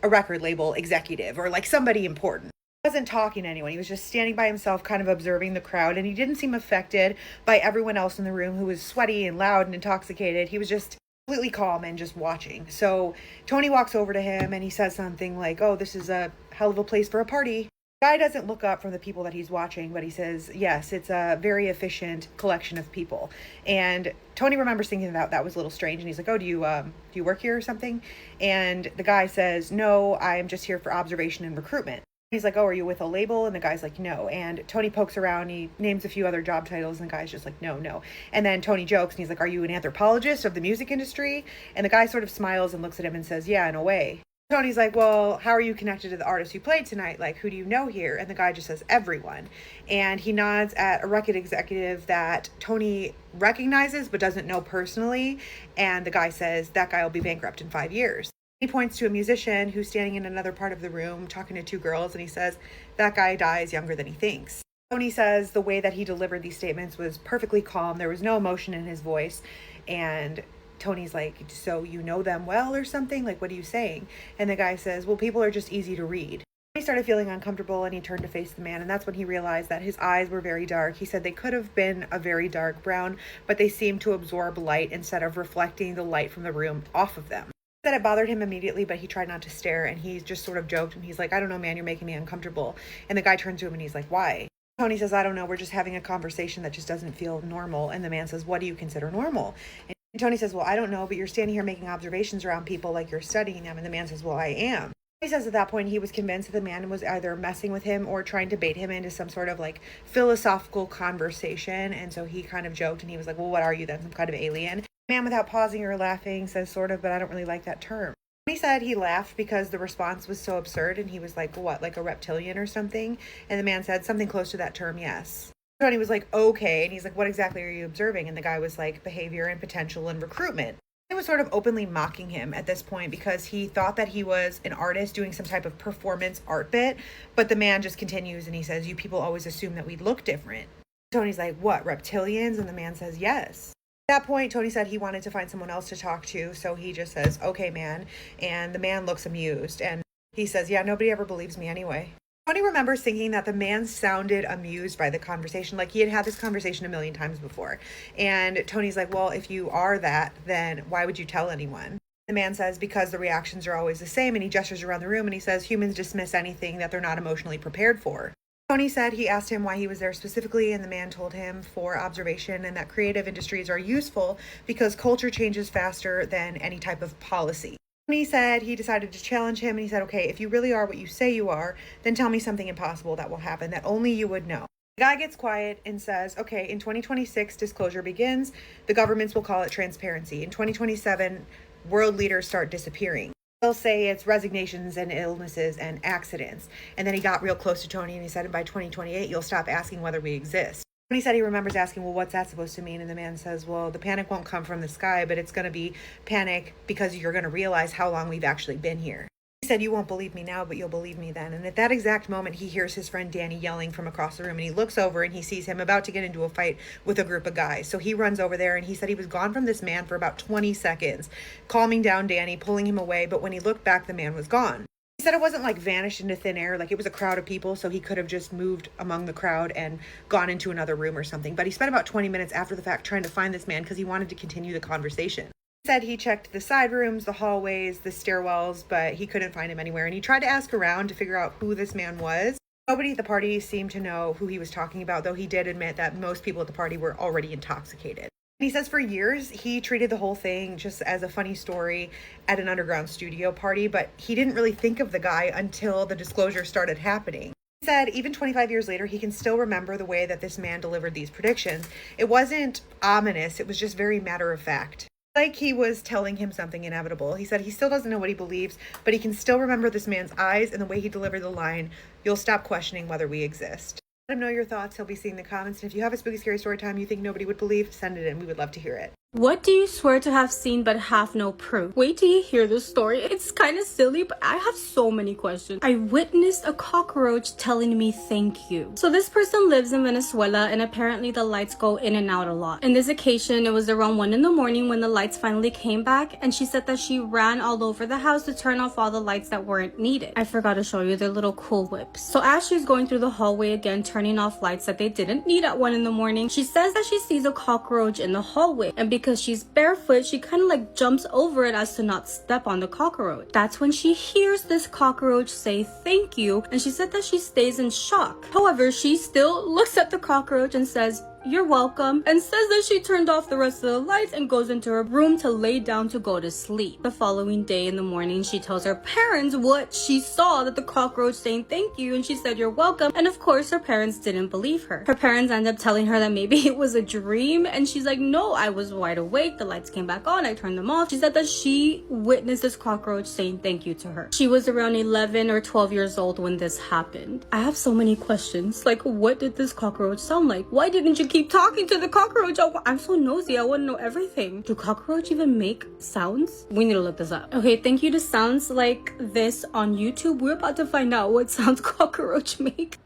a record label executive or like somebody important. He wasn't talking to anyone. He was just standing by himself, kind of observing the crowd, and he didn't seem affected by everyone else in the room who was sweaty and loud and intoxicated. He was just completely calm and just watching. So Tony walks over to him and he says something like, "Oh, this is a hell of a place for a party." The guy doesn't look up from the people that he's watching, but he says, yes, it's a very efficient collection of people. And Tony remembers thinking that was a little strange, and he's like, oh, do you work here or something? And the guy says, no, I'm just here for observation and recruitment. He's like, oh, are you with a label? And the guy's like, no. And Tony pokes around, he names a few other job titles, and the guy's just like, no. And then Tony jokes, and he's like, are you an anthropologist of the music industry? And the guy sort of smiles and looks at him and says, yeah, in a way. Tony's like, well, how are you connected to the artist who played tonight? Like, who do you know here? And the guy just says, everyone. And he nods at a record executive that Tony recognizes but doesn't know personally. And the guy says, that guy will be bankrupt in 5 years. He points to a musician who's standing in another part of the room talking to two girls, and he says, that guy dies younger than he thinks. Tony says the way that he delivered these statements was perfectly calm. There was no emotion in his voice. And Tony's like, so you know them well or something? Like, what are you saying? And the guy says, well, people are just easy to read. He started feeling uncomfortable, and he turned to face the man, and that's when he realized that his eyes were very dark. He said they could have been a very dark brown, but they seemed to absorb light instead of reflecting the light from the room off of them. He said it bothered him immediately, but he tried not to stare, and he just sort of joked, and he's like, I don't know, man, you're making me uncomfortable. And the guy turns to him and he's like, why? Tony says, I don't know, we're just having a conversation that just doesn't feel normal. And the man says, what do you consider normal? And Tony says, well, I don't know, but you're standing here making observations around people like you're studying them. And the man says, well, I am. He says at that point he was convinced that the man was either messing with him or trying to bait him into some sort of like philosophical conversation. And so he kind of joked, and he was like, well, what are you then, some kind of alien? The man, without pausing or laughing, says sort of, but I don't really like that term. He said he laughed because the response was so absurd, and he was like, what, like a reptilian or something? And the man said something close to that term, yes. Tony was like, okay. And he's like, what exactly are you observing? And the guy was like, behavior and potential and recruitment. He was sort of openly mocking him at this point because he thought that he was an artist doing some type of performance art bit. But the man just continues and he says, you people always assume that we look different. Tony's like, what, reptilians? And the man says, yes. At that point, Tony said he wanted to find someone else to talk to. So he just says, okay, man. And the man looks amused. And he says, yeah, nobody ever believes me anyway. Tony remembers thinking that the man sounded amused by the conversation, like he had had this conversation a million times before. And Tony's like, well, if you are that, then why would you tell anyone? The man says, because the reactions are always the same. And he gestures around the room and he says, humans dismiss anything that they're not emotionally prepared for. Tony said he asked him why he was there specifically, and the man told him for observation and that creative industries are useful because culture changes faster than any type of policy. He said he decided to challenge him, and he said, okay, if you really are what you say you are, then tell me something impossible that will happen that only you would know. The guy gets quiet and says, okay, in 2026, disclosure begins. The governments will call it transparency. In 2027, world leaders start disappearing. They'll say it's resignations and illnesses and accidents. And then he got real close to Tony and he said, by 2028, you'll stop asking whether we exist. He said he remembers asking, well, what's that supposed to mean? And the man says, well, the panic won't come from the sky, but it's going to be panic because you're going to realize how long we've actually been here. He said, you won't believe me now, but you'll believe me then. And at that exact moment, he hears his friend Danny yelling from across the room, and he looks over and he sees him about to get into a fight with a group of guys. So he runs over there, and he said he was gone from this man for about 20 seconds, calming down Danny, pulling him away. But when he looked back, the man was gone. He said it wasn't like vanished into thin air, like it was a crowd of people, so he could have just moved among the crowd and gone into another room or something. But he spent about 20 minutes after the fact trying to find this man because he wanted to continue the conversation. He said he checked the side rooms, the hallways, the stairwells, but he couldn't find him anywhere. And he tried to ask around to figure out who this man was. Nobody at the party seemed to know who he was talking about, though he did admit that most people at the party were already intoxicated. He says for years, he treated the whole thing just as a funny story at an underground studio party, but he didn't really think of the guy until the disclosure started happening. He said even 25 years later, he can still remember the way that this man delivered these predictions. It wasn't ominous, it was just very matter of fact. Like he was telling him something inevitable. He said he still doesn't know what he believes, but he can still remember this man's eyes and the way he delivered the line, you'll stop questioning whether we exist. Let him know your thoughts. He'll be seeing the comments. And if you have a spooky scary story time you think nobody would believe, send it in. We would love to hear it. What do you swear to have seen but have no proof? Wait till you hear this story. It's kind of silly, but I have so many questions. I witnessed a cockroach telling me thank you. So this person lives in Venezuela, and apparently the lights go in and out a lot. In this occasion, it was around 1 in the morning when the lights finally came back, and she said that she ran all over the house to turn off all the lights that weren't needed. I forgot to show you their little cool whips. So as she's going through the hallway again, turning off lights that they didn't need at 1 in the morning, she says that she sees a cockroach in the hallway, and because she's barefoot, she kind of like jumps over it as to not step on the cockroach. That's when she hears this cockroach say thank you, and she said that she stays in shock. However, she still looks at the cockroach and says, "You're welcome," and says that she turned off the rest of the lights and goes into her room to lay down to go to sleep. The following day in the morning, she tells her parents what she saw, that the cockroach saying thank you, and she said you're welcome, and of course her parents didn't believe her. Her parents end up telling her that maybe it was a dream, and she's like, no, I was wide awake, the lights came back on, I turned them off. She said that she witnessed this cockroach saying thank you to her. She was around 11 or 12 years old when this happened. I have so many questions, like what did this cockroach sound like? Why didn't you keep talking to the cockroach? I'm so nosy, I want to know everything. Do cockroach even make sounds? We need to look this up. Okay, thank you to sounds like this on YouTube. We're about to find out what sounds cockroach make.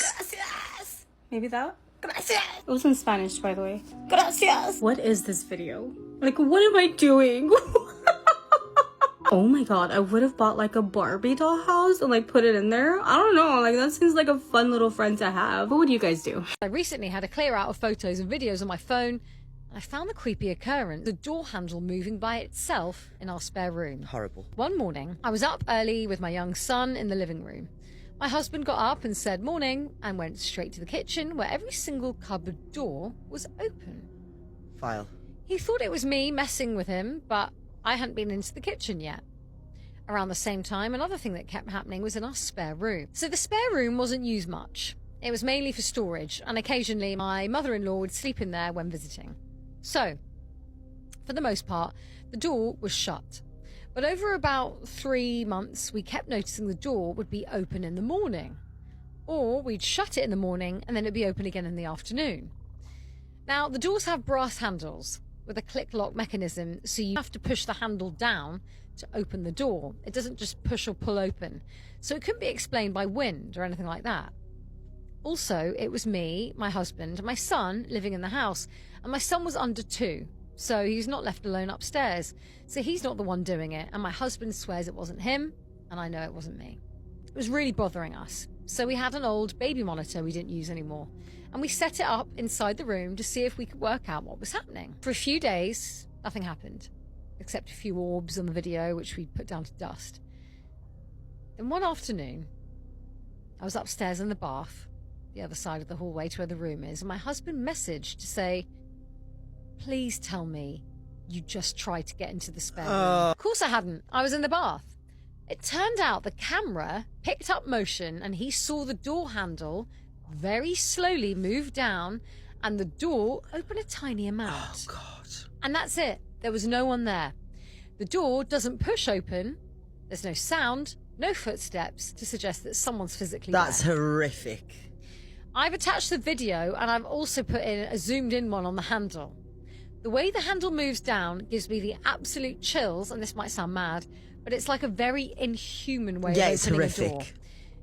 Gracias. Maybe that? Gracias. It was in Spanish, by the way. Gracias. What is this video? Like, what am I doing? Oh my god, I would have bought like a Barbie doll house and like put it in there. I don't know, like that seems like a fun little friend to have. What would you guys do? I recently had a clear out of photos and videos on my phone, and I found the creepy occurrence, the door handle moving by itself in our spare room. Horrible. One morning, I was up early with my young son in the living room. My husband got up and said morning and went straight to the kitchen where every single cupboard door was open. File. He thought it was me messing with him, but I hadn't been into the kitchen yet. Around the same time, another thing that kept happening was in our spare room. So the spare room wasn't used much. It was mainly for storage, and occasionally my mother-in-law would sleep in there when visiting. So, for the most part, the door was shut. But over about 3 months, we kept noticing the door would be open in the morning. Or we'd shut it in the morning and then it'd be open again in the afternoon. Now, the doors have brass handles with a click lock mechanism, so you have to push the handle down to open the door. It doesn't just push or pull open. So it couldn't be explained by wind or anything like that. Also, it was me, my husband, and my son living in the house, and my son was under 2, so he's not left alone upstairs. So he's not the one doing it, and my husband swears it wasn't him, and I know it wasn't me. It was really bothering us. So we had an old baby monitor we didn't use anymore, and we set it up inside the room to see if we could work out what was happening. For a few days, nothing happened, except a few orbs on the video, which we put down to dust. Then one afternoon, I was upstairs in the bath, the other side of the hallway to where the room is, and my husband messaged to say, "Please tell me you just tried to get into the spare room." Of course I hadn't. I was in the bath. It turned out the camera picked up motion and he saw the door handle very slowly move down and the door open a tiny amount. Oh, God. And that's it. There was no one there. The door doesn't push open. There's no sound, no footsteps to suggest that someone's physically That's there. horrific. I've attached the video and I've also put in a zoomed in one on the handle. The way the handle moves down gives me the absolute chills, and this might sound mad, but it's like a very inhuman way of it's opening horrific. a door.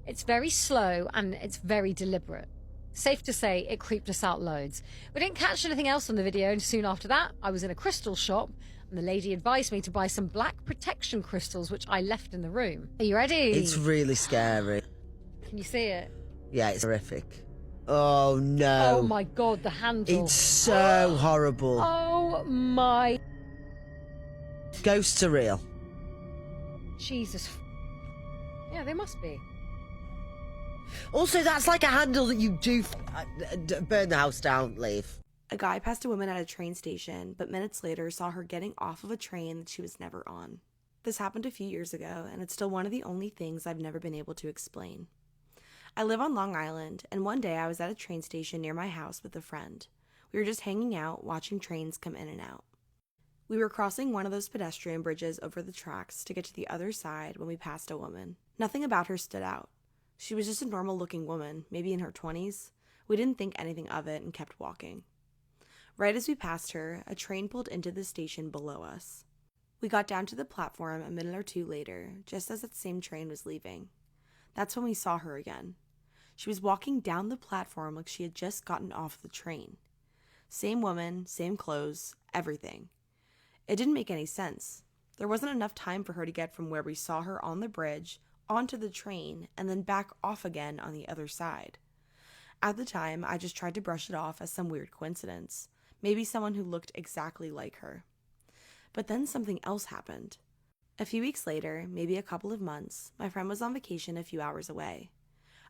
It's very slow and it's very deliberate. Safe to say, it creeped us out loads. We didn't catch anything else on the video, and soon after that, I was in a crystal shop, and the lady advised me to buy some black protection crystals, which I left in the room. Are you ready? It's really scary. Can you see it? Yeah, it's horrific. Oh, no. Oh my God, the handle. It's so horrible. Oh my... Ghosts are real. Jesus. Yeah, they must be. Also, that's like a handle that you do burn the house down, leave. A guy passed a woman at a train station, but minutes later saw her getting off of a train that she was never on. This happened a few years ago, and it's still one of the only things I've never been able to explain. I live on Long Island, and one day I was at a train station near my house with a friend. We were just hanging out, watching trains come in and out. We were crossing one of those pedestrian bridges over the tracks to get to the other side when we passed a woman. Nothing about her stood out. She was just a normal-looking woman, maybe in her 20s. We didn't think anything of it and kept walking. Right as we passed her, a train pulled into the station below us. We got down to the platform a minute or two later, just as that same train was leaving. That's when we saw her again. She was walking down the platform like she had just gotten off the train. Same woman, same clothes, everything. It didn't make any sense. There wasn't enough time for her to get from where we saw her on the bridge onto the train and then back off again on the other side. At the time, I just tried to brush it off as some weird coincidence. Maybe someone who looked exactly like her. But then something else happened. A few weeks later, maybe a couple of months, my friend was on vacation a few hours away.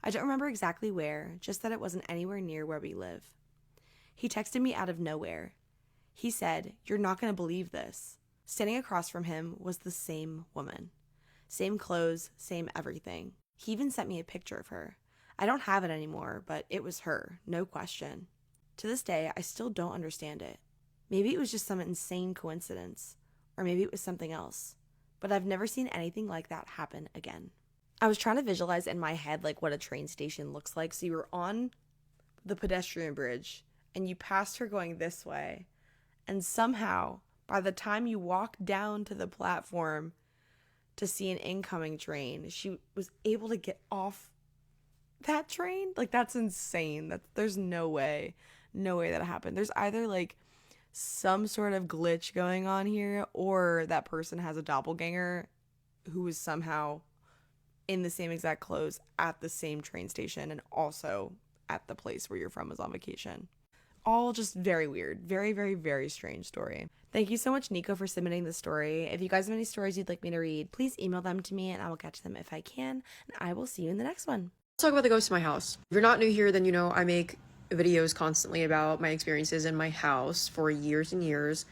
I don't remember exactly where, just that it wasn't anywhere near where we live. He texted me out of nowhere. He said, "You're not going to believe this." Standing across from him was the same woman. Same clothes, same everything. He even sent me a picture of her. I don't have it anymore, but it was her, no question. To this day, I still don't understand it. Maybe it was just some insane coincidence, or maybe it was something else. But I've never seen anything like that happen again. I was trying to visualize in my head like what a train station looks like. So you were on the pedestrian bridge and you passed her going this way. And somehow, by the time you walked down to the platform to see an incoming train, she was able to get off that train. Like, that's insane. There's no way that happened. There's either like some sort of glitch going on here, or that person has a doppelganger who is somehow in the same exact clothes at the same train station and also at the place where you're from is on vacation. All just very weird. Very, very, very strange story. Thank you so much, Nico, for submitting this story. If you guys have any stories you'd like me to read, please email them to me and I will catch them if I can. And I will see you in the next one. Let's talk about the ghosts in my house. If you're not new here, then you know I make videos constantly about my experiences in my house for years and years.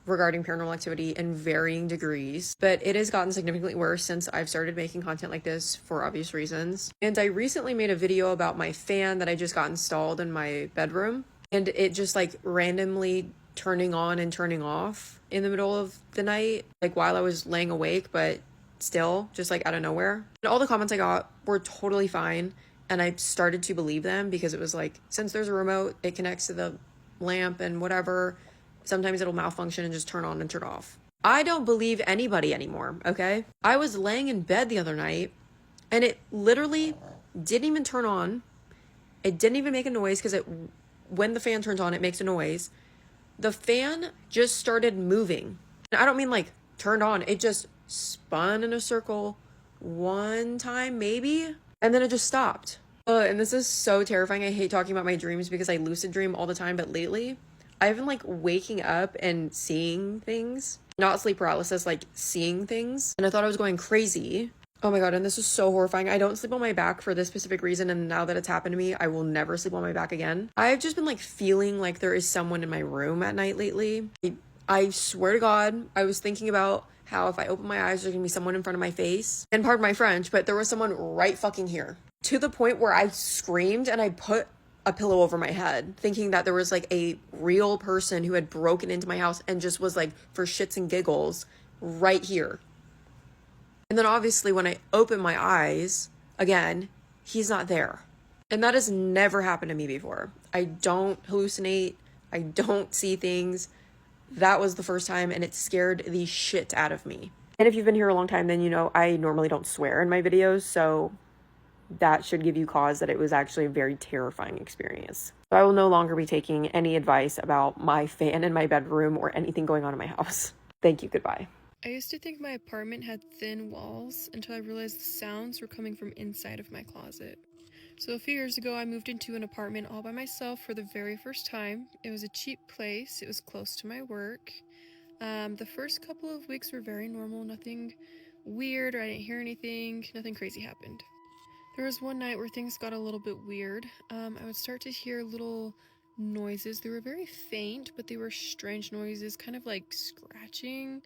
regarding paranormal activity in varying degrees, but it has gotten significantly worse since I've started making content like this for obvious reasons. And I recently made a video about my fan that I just got installed in my bedroom, and it just like randomly turning on and turning off in the middle of the night, like while I was laying awake, but still just like out of nowhere. And all the comments I got were totally fine, and I started to believe them because it was like, since there's a remote, it connects to the lamp and whatever, sometimes it'll malfunction and just turn on and turn off. I don't believe anybody anymore, okay? I was laying in bed the other night and it literally didn't even turn on. It didn't even make a noise because when the fan turns on, it makes a noise. The fan just started moving. And I don't mean like turned on. It just spun in a circle one time maybe, and then it just stopped. And this is so terrifying. I hate talking about my dreams because I lucid dream all the time, but lately I've been like waking up and seeing things, not sleep paralysis, like seeing things. And I thought I was going crazy. Oh my God. And this is so horrifying. I don't sleep on my back for this specific reason. And now that it's happened to me, I will never sleep on my back again. I've just been like feeling like there is someone in my room at night lately. I swear to God, I was thinking about how if I open my eyes, there's gonna be someone in front of my face. And pardon my French, but there was someone right fucking here. To the point where I screamed and I put a pillow over my head, thinking that there was like a real person who had broken into my house and just was like, for shits and giggles, right here. And then obviously when I open my eyes again, he's not there. And that has never happened to me before. I don't hallucinate. I don't see things. That was the first time, and it scared the shit out of me. And if you've been here a long time, then you know I normally don't swear in my videos, so that should give you cause that it was actually a very terrifying experience. So I will no longer be taking any advice about my fan in my bedroom or anything going on in my house. Thank you, goodbye. I used to think my apartment had thin walls until I realized the sounds were coming from inside of my closet. So a few years ago, I moved into an apartment all by myself for the very first time. It was a cheap place. It was close to my work. The first couple of weeks were very normal, nothing weird, or I didn't hear anything, nothing crazy happened. There was one night where things got a little bit weird. I would start to hear little noises. They were very faint, but they were strange noises, kind of like scratching.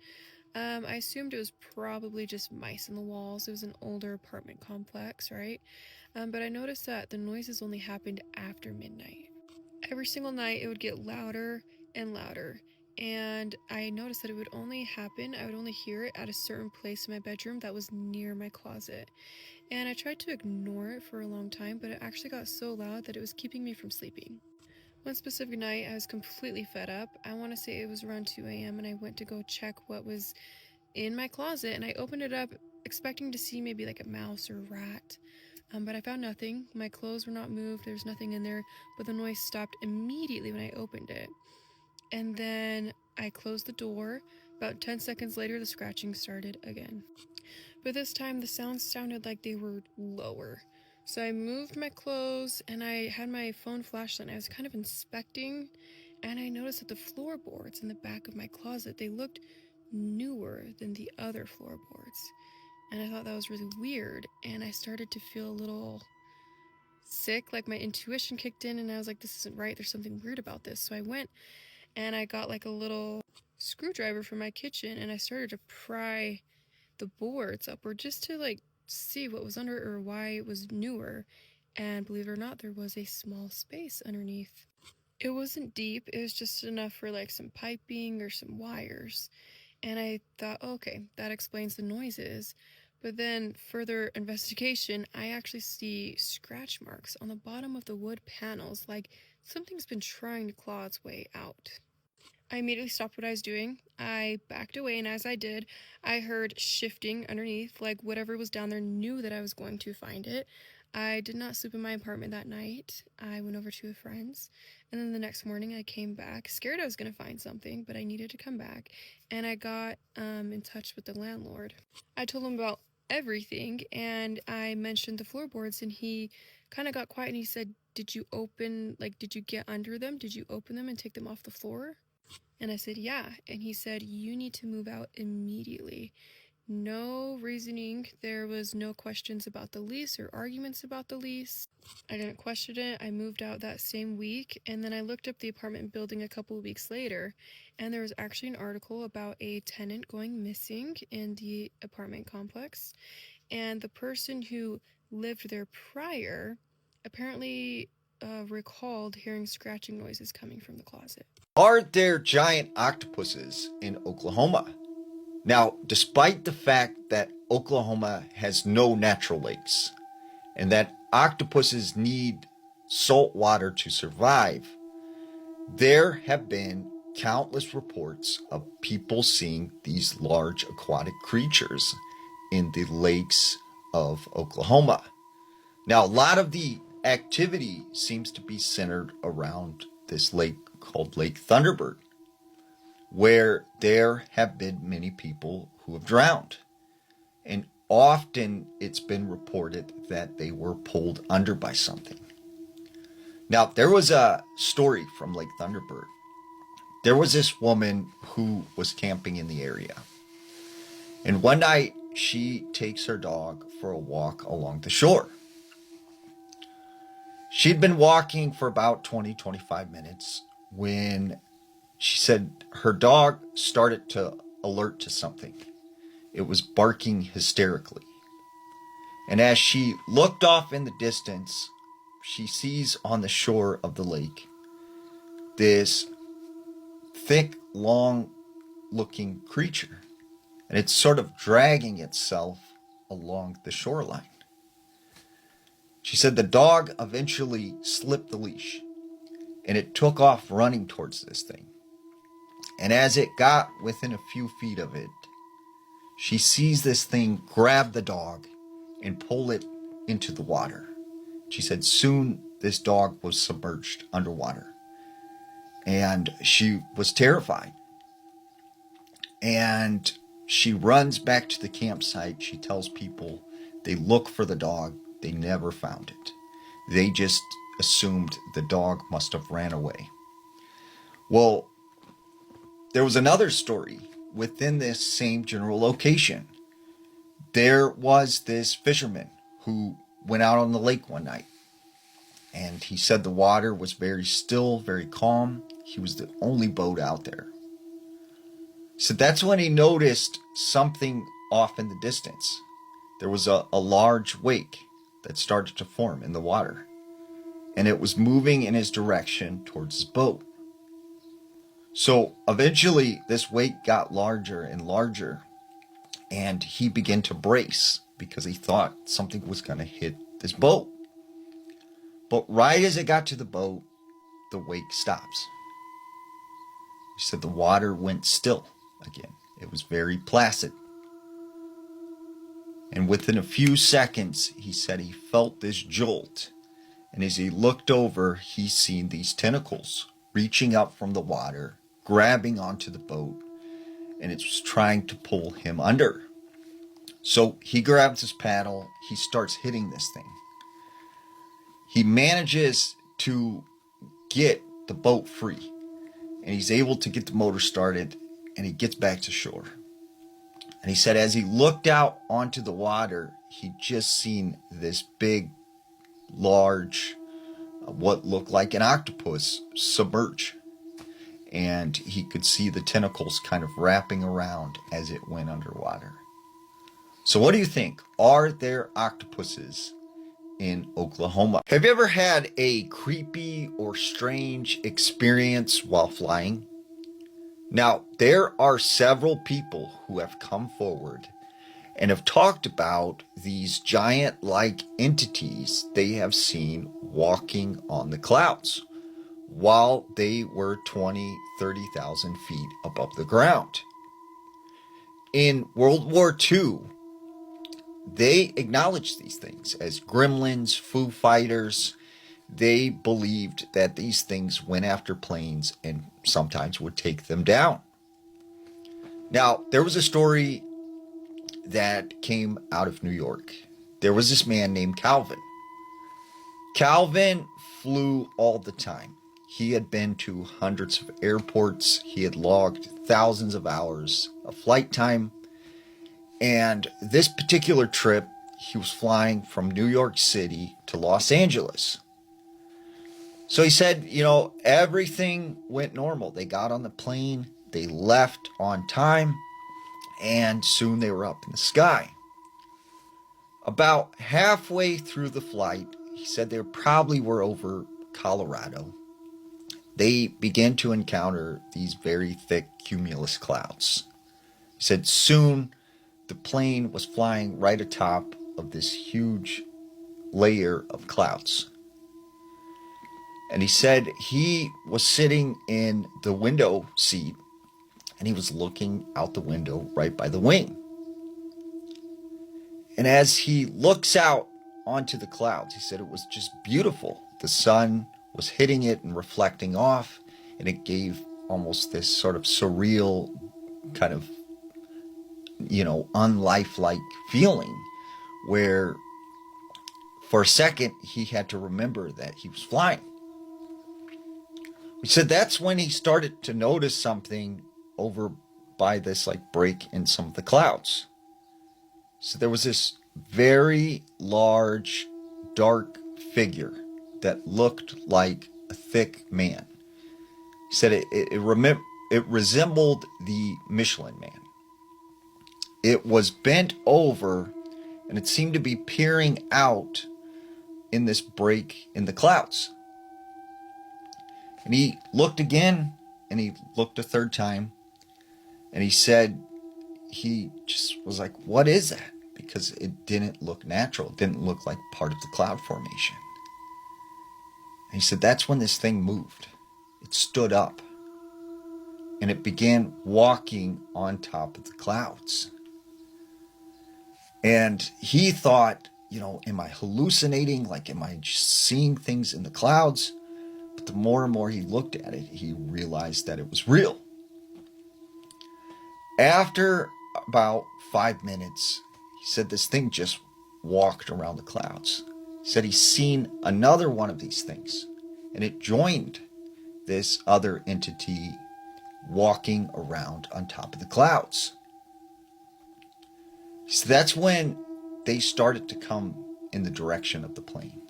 I assumed it was probably just mice in the walls. It was an older apartment complex, right? But I noticed that the noises only happened after midnight. Every single night it would get louder and louder. And I noticed that it would only happen, I would only hear it at a certain place in my bedroom that was near my closet. And I tried to ignore it for a long time, but it actually got so loud that it was keeping me from sleeping. One specific night, I was completely fed up. I want to say it was around 2 a.m. and I went to go check what was in my closet, and I opened it up expecting to see maybe like a mouse or a rat. But I found nothing. My clothes were not moved. There was nothing in there, but the noise stopped immediately when I opened it. And then I closed the door. About 10 seconds later, the scratching started again. But this time, the sounds sounded like they were lower. So I moved my clothes, and I had my phone flashlight, and I was kind of inspecting, and I noticed that the floorboards in the back of my closet, they looked newer than the other floorboards. And I thought that was really weird, and I started to feel a little sick, like my intuition kicked in, and I was like, this isn't right, there's something weird about this. So I went and I got like a little screwdriver from my kitchen, and I started to pry the boards upward just to like see what was under or why it was newer. And believe it or not, there was a small space underneath. It wasn't deep, it was just enough for like some piping or some wires. And I thought, okay, that explains the noises. But then further investigation, I actually see scratch marks on the bottom of the wood panels, like something's been trying to claw its way out. I immediately stopped what I was doing. I backed away, and as I did, I heard shifting underneath, like whatever was down there knew that I was going to find it. I did not sleep in my apartment that night. I went over to a friend's, and then the next morning I came back, scared I was going to find something, but I needed to come back, and I got in touch with the landlord. I told him about everything, and I mentioned the floorboards, and he kind of got quiet, and he said, did you get under them? Did you open them and take them off the floor? And I said, yeah. And he said, you need to move out immediately. No reasoning. There was no questions about the lease or arguments about the lease. I didn't question it. I moved out that same week, and then I looked up the apartment building a couple of weeks later, and there was actually an article about a tenant going missing in the apartment complex, and the person who lived there prior apparently recalled hearing scratching noises coming from the closet. Are there giant octopuses in Oklahoma? Now, despite the fact that Oklahoma has no natural lakes and that octopuses need salt water to survive, there have been countless reports of people seeing these large aquatic creatures in the lakes of Oklahoma. Now, a lot of the activity seems to be centered around this lake called Lake Thunderbird, where there have been many people who have drowned. And often it's been reported that they were pulled under by something. Now, there was a story from Lake Thunderbird. There was this woman who was camping in the area. And one night, she takes her dog for a walk along the shore. She'd been walking for about 20-25 minutes when she said her dog started to alert to something. It was barking hysterically. And as she looked off in the distance, she sees on the shore of the lake this thick, long-looking creature. And it's sort of dragging itself along the shoreline. She said the dog eventually slipped the leash and it took off running towards this thing. And as it got within a few feet of it, she sees this thing grab the dog and pull it into the water. She said soon this dog was submerged underwater. And she was terrified. And she runs back to the campsite. She tells people they look for the dog. They never found it. They just assumed the dog must have ran away. Well, there was another story within this same general location. There was this fisherman who went out on the lake one night. And he said the water was very still, very calm. He was the only boat out there. So that's when he noticed something off in the distance. There was a large wake that started to form in the water. And it was moving in his direction towards his boat. So eventually this wake got larger and larger. And he began to brace because he thought something was going to hit this boat. But right as it got to the boat, the wake stops. He said the water went still again. It was very placid. And within a few seconds, he said he felt this jolt. And as he looked over, he seen these tentacles reaching up from the water, grabbing onto the boat, and it was trying to pull him under. So he grabs his paddle, he starts hitting this thing. He manages to get the boat free, and he's able to get the motor started, and he gets back to shore. And he said as he looked out onto the water, he just seen this big, large, what looked like an octopus submerge. And he could see the tentacles kind of wrapping around as it went underwater. So what do you think? Are there octopuses in Oklahoma? Have you ever had a creepy or strange experience while flying? Now, there are several people who have come forward and have talked about these giant-like entities they have seen walking on the clouds while they were 20, 30,000 feet above the ground. In World War II, they acknowledged these things as gremlins, Foo Fighters. They believed that these things went after planes and sometimes would take them down. Now, there was a story that came out of New York. There was this man named Calvin. Calvin flew all the time. He had been to hundreds of airports. He had logged thousands of hours of flight time. And this particular trip, he was flying from New York City to Los Angeles. So he said, everything went normal. They got on the plane, they left on time, and soon they were up in the sky. About halfway through the flight, he said they probably were over Colorado. They began to encounter these very thick cumulus clouds. He said soon the plane was flying right atop of this huge layer of clouds. And he said he was sitting in the window seat and he was looking out the window right by the wing. And as he looks out onto the clouds, he said it was just beautiful. The sun was hitting it and reflecting off, and it gave almost this sort of surreal kind of, unlifelike feeling where for a second he had to remember that he was flying. He said that's when he started to notice something over by this break in some of the clouds. So there was this very large, dark figure that looked like a thick man. He said it resembled the Michelin Man. It was bent over and it seemed to be peering out in this break in the clouds. And he looked again and he looked a third time and he said he just was like, what is that? Because it didn't look natural. It didn't look like part of the cloud formation. And he said that's when this thing moved. It stood up and it began walking on top of the clouds. And he thought, am I hallucinating? Am I just seeing things in the clouds? But the more and more he looked at it, he realized that it was real. After about 5 minutes, he said this thing just walked around the clouds. He said he's seen another one of these things, and it joined this other entity walking around on top of the clouds. So that's when they started to come in the direction of the plane.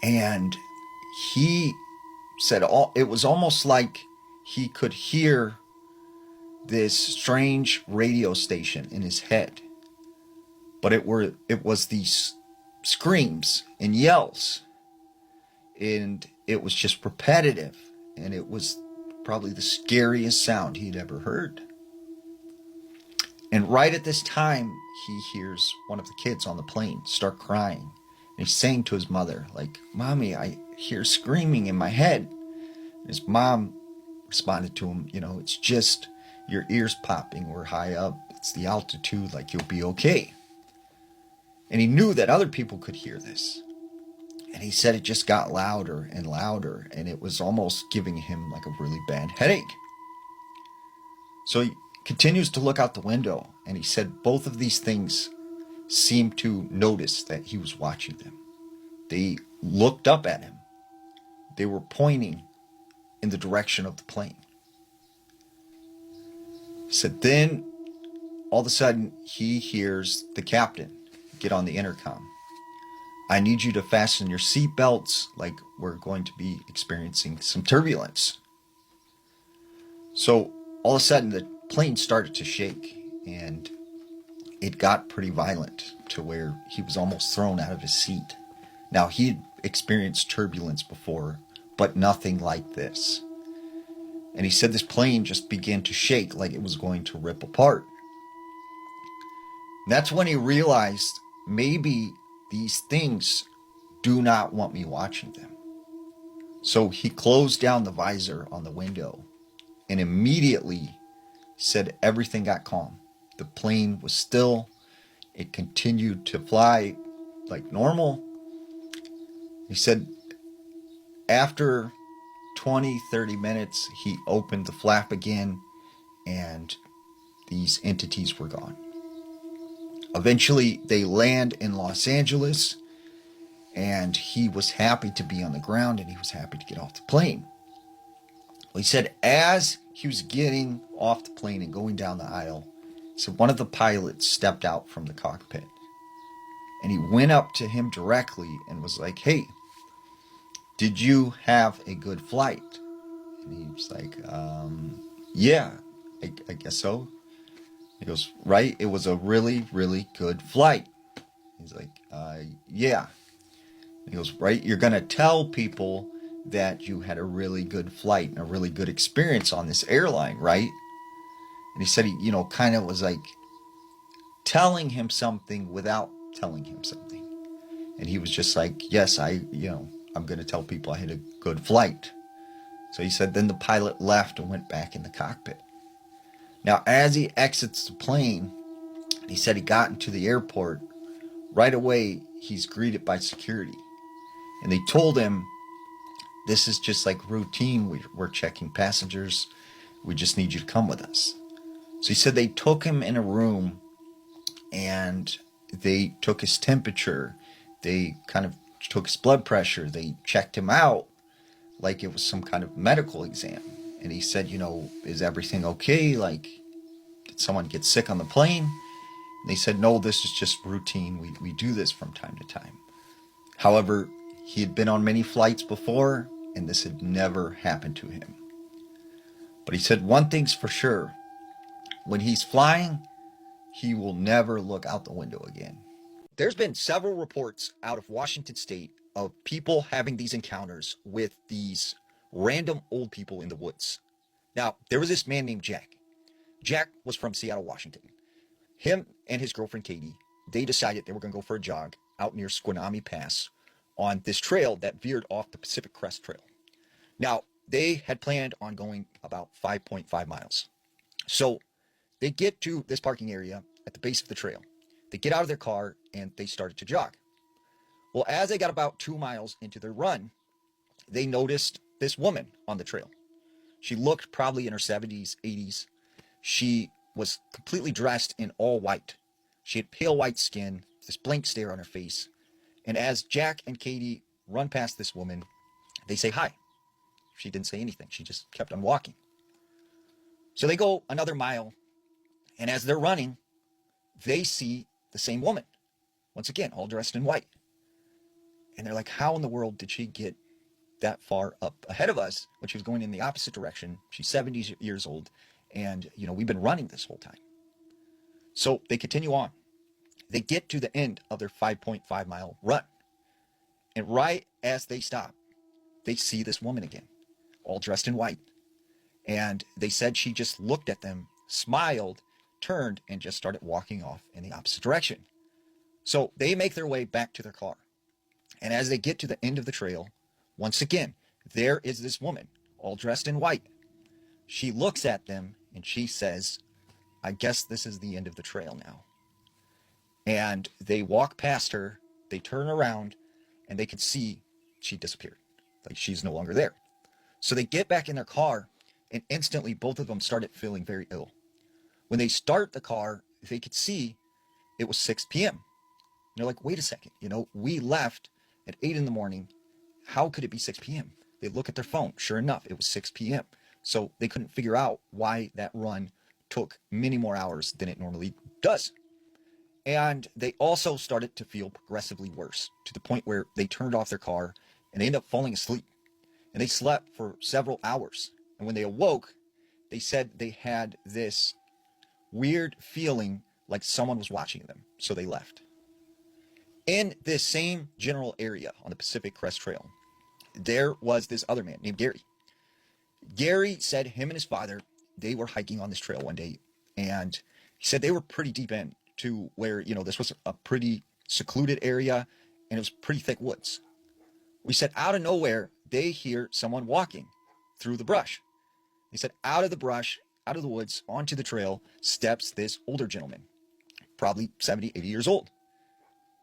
And he said it was almost like he could hear this strange radio station in his head. But it was these screams and yells. And it was just repetitive. And it was probably the scariest sound he'd ever heard. And right at this time, he hears one of the kids on the plane start crying. And he's saying to his mother, Mommy, I hear screaming in my head. And his mom responded to him, it's just your ears popping. We're high up. It's the altitude. You'll be okay. And he knew that other people could hear this. And he said it just got louder and louder. And it was almost giving him a really bad headache. So he continues to look out the window, and he said both of these things seemed to notice that he was watching them. They looked up at him. They were pointing in the direction of the plane. He said then, all of a sudden, he hears the captain get on the intercom. I need you to fasten your seatbelts, we're going to be experiencing some turbulence. So all of a sudden, the plane started to shake, and it got pretty violent to where he was almost thrown out of his seat. Now, he'd experienced turbulence before, but nothing like this. And he said this plane just began to shake like it was going to rip apart. And that's when he realized maybe these things do not want me watching them. So he closed down the visor on the window, and immediately said everything got calm. The plane was still. It continued to fly like normal. He said after 20, 30 minutes, he opened the flap again, and these entities were gone. Eventually, they land in Los Angeles, and he was happy to be on the ground, and he was happy to get off the plane. Well, he said as he was getting off the plane and going down the aisle, So one of the pilots stepped out from the cockpit and he went up to him directly and was like, "Hey, did you have a good flight?" And he was like, "Yeah, I guess so." He goes, "Right, it was a really, really good flight." He's like, "Yeah." He goes, "Right, you're going to tell people that you had a really good flight and a really good experience on this airline, right?" And he said he, kind of was like telling him something without telling him something. And he was just like, "Yes, I'm going to tell people I had a good flight." So he said then the pilot left and went back in the cockpit. Now, as he exits the plane, he said he got into the airport. Right away, he's greeted by security. And they told him, "This is just like routine. We're checking passengers. We just need you to come with us." So he said they took him in a room and they took his temperature. They kind of took his blood pressure. They checked him out like it was some kind of medical exam. And he said, "Is everything okay? Like, did someone get sick on the plane?" And they said, "No, this is just routine. We do this from time to time." However, he had been on many flights before, and this had never happened to him. But he said one thing's for sure. When he's flying, he will never look out the window again. There's been several reports out of Washington State of people having these encounters with these random old people in the woods. Now, there was this man named Jack. Jack was from Seattle, Washington. Him and his girlfriend Katie, they decided they were going to go for a jog out near Squinami Pass on this trail that veered off the Pacific Crest Trail. Now, they had planned on going about 5.5 miles. So they get to this parking area at the base of the trail. They get out of their car and they started to jog. Well, as they got about 2 miles into their run, they noticed this woman on the trail. She looked probably in her 70s, 80s. She was completely dressed in all white. She had pale white skin, this blank stare on her face. And as Jack and Katie run past this woman, they say hi. She didn't say anything. She just kept on walking. So they go another mile, and as they're running, they see the same woman. Once again, all dressed in white. And they're like, how in the world did she get that far up ahead of us when she was going in the opposite direction? She's 70 years old, and, we've been running this whole time. So they continue on. They get to the end of their 5.5 mile run. And right as they stop, they see this woman again, all dressed in white. And they said she just looked at them, smiled, turned, and just started walking off in the opposite direction. So they make their way back to their car. And as they get to the end of the trail, once again, there is this woman, all dressed in white. She looks at them and she says, "I guess this is the end of the trail now." And they walk past her, they turn around, and they can see she disappeared. Like, she's no longer there. So they get back in their car, and instantly both of them started feeling very ill. When they start the car, they could see it was 6 p.m. They're like, wait a second, we left at 8 in the morning. How could it be 6 p.m.? They look at their phone. Sure enough, it was 6 p.m. So they couldn't figure out why that run took many more hours than it normally does. And they also started to feel progressively worse, to the point where they turned off their car and they ended up falling asleep. And they slept for several hours. And when they awoke, they said they had this weird feeling like someone was watching them. So they left. In this same general area on the Pacific Crest Trail, there was this other man named Gary. Gary said him and his father, they were hiking on this trail one day. And he said they were pretty deep in to where, this was a pretty secluded area and it was pretty thick woods. We said out of nowhere, they hear someone walking through the brush. He said out of the brush, out of the woods, onto the trail, steps this older gentleman, probably 70, 80 years old.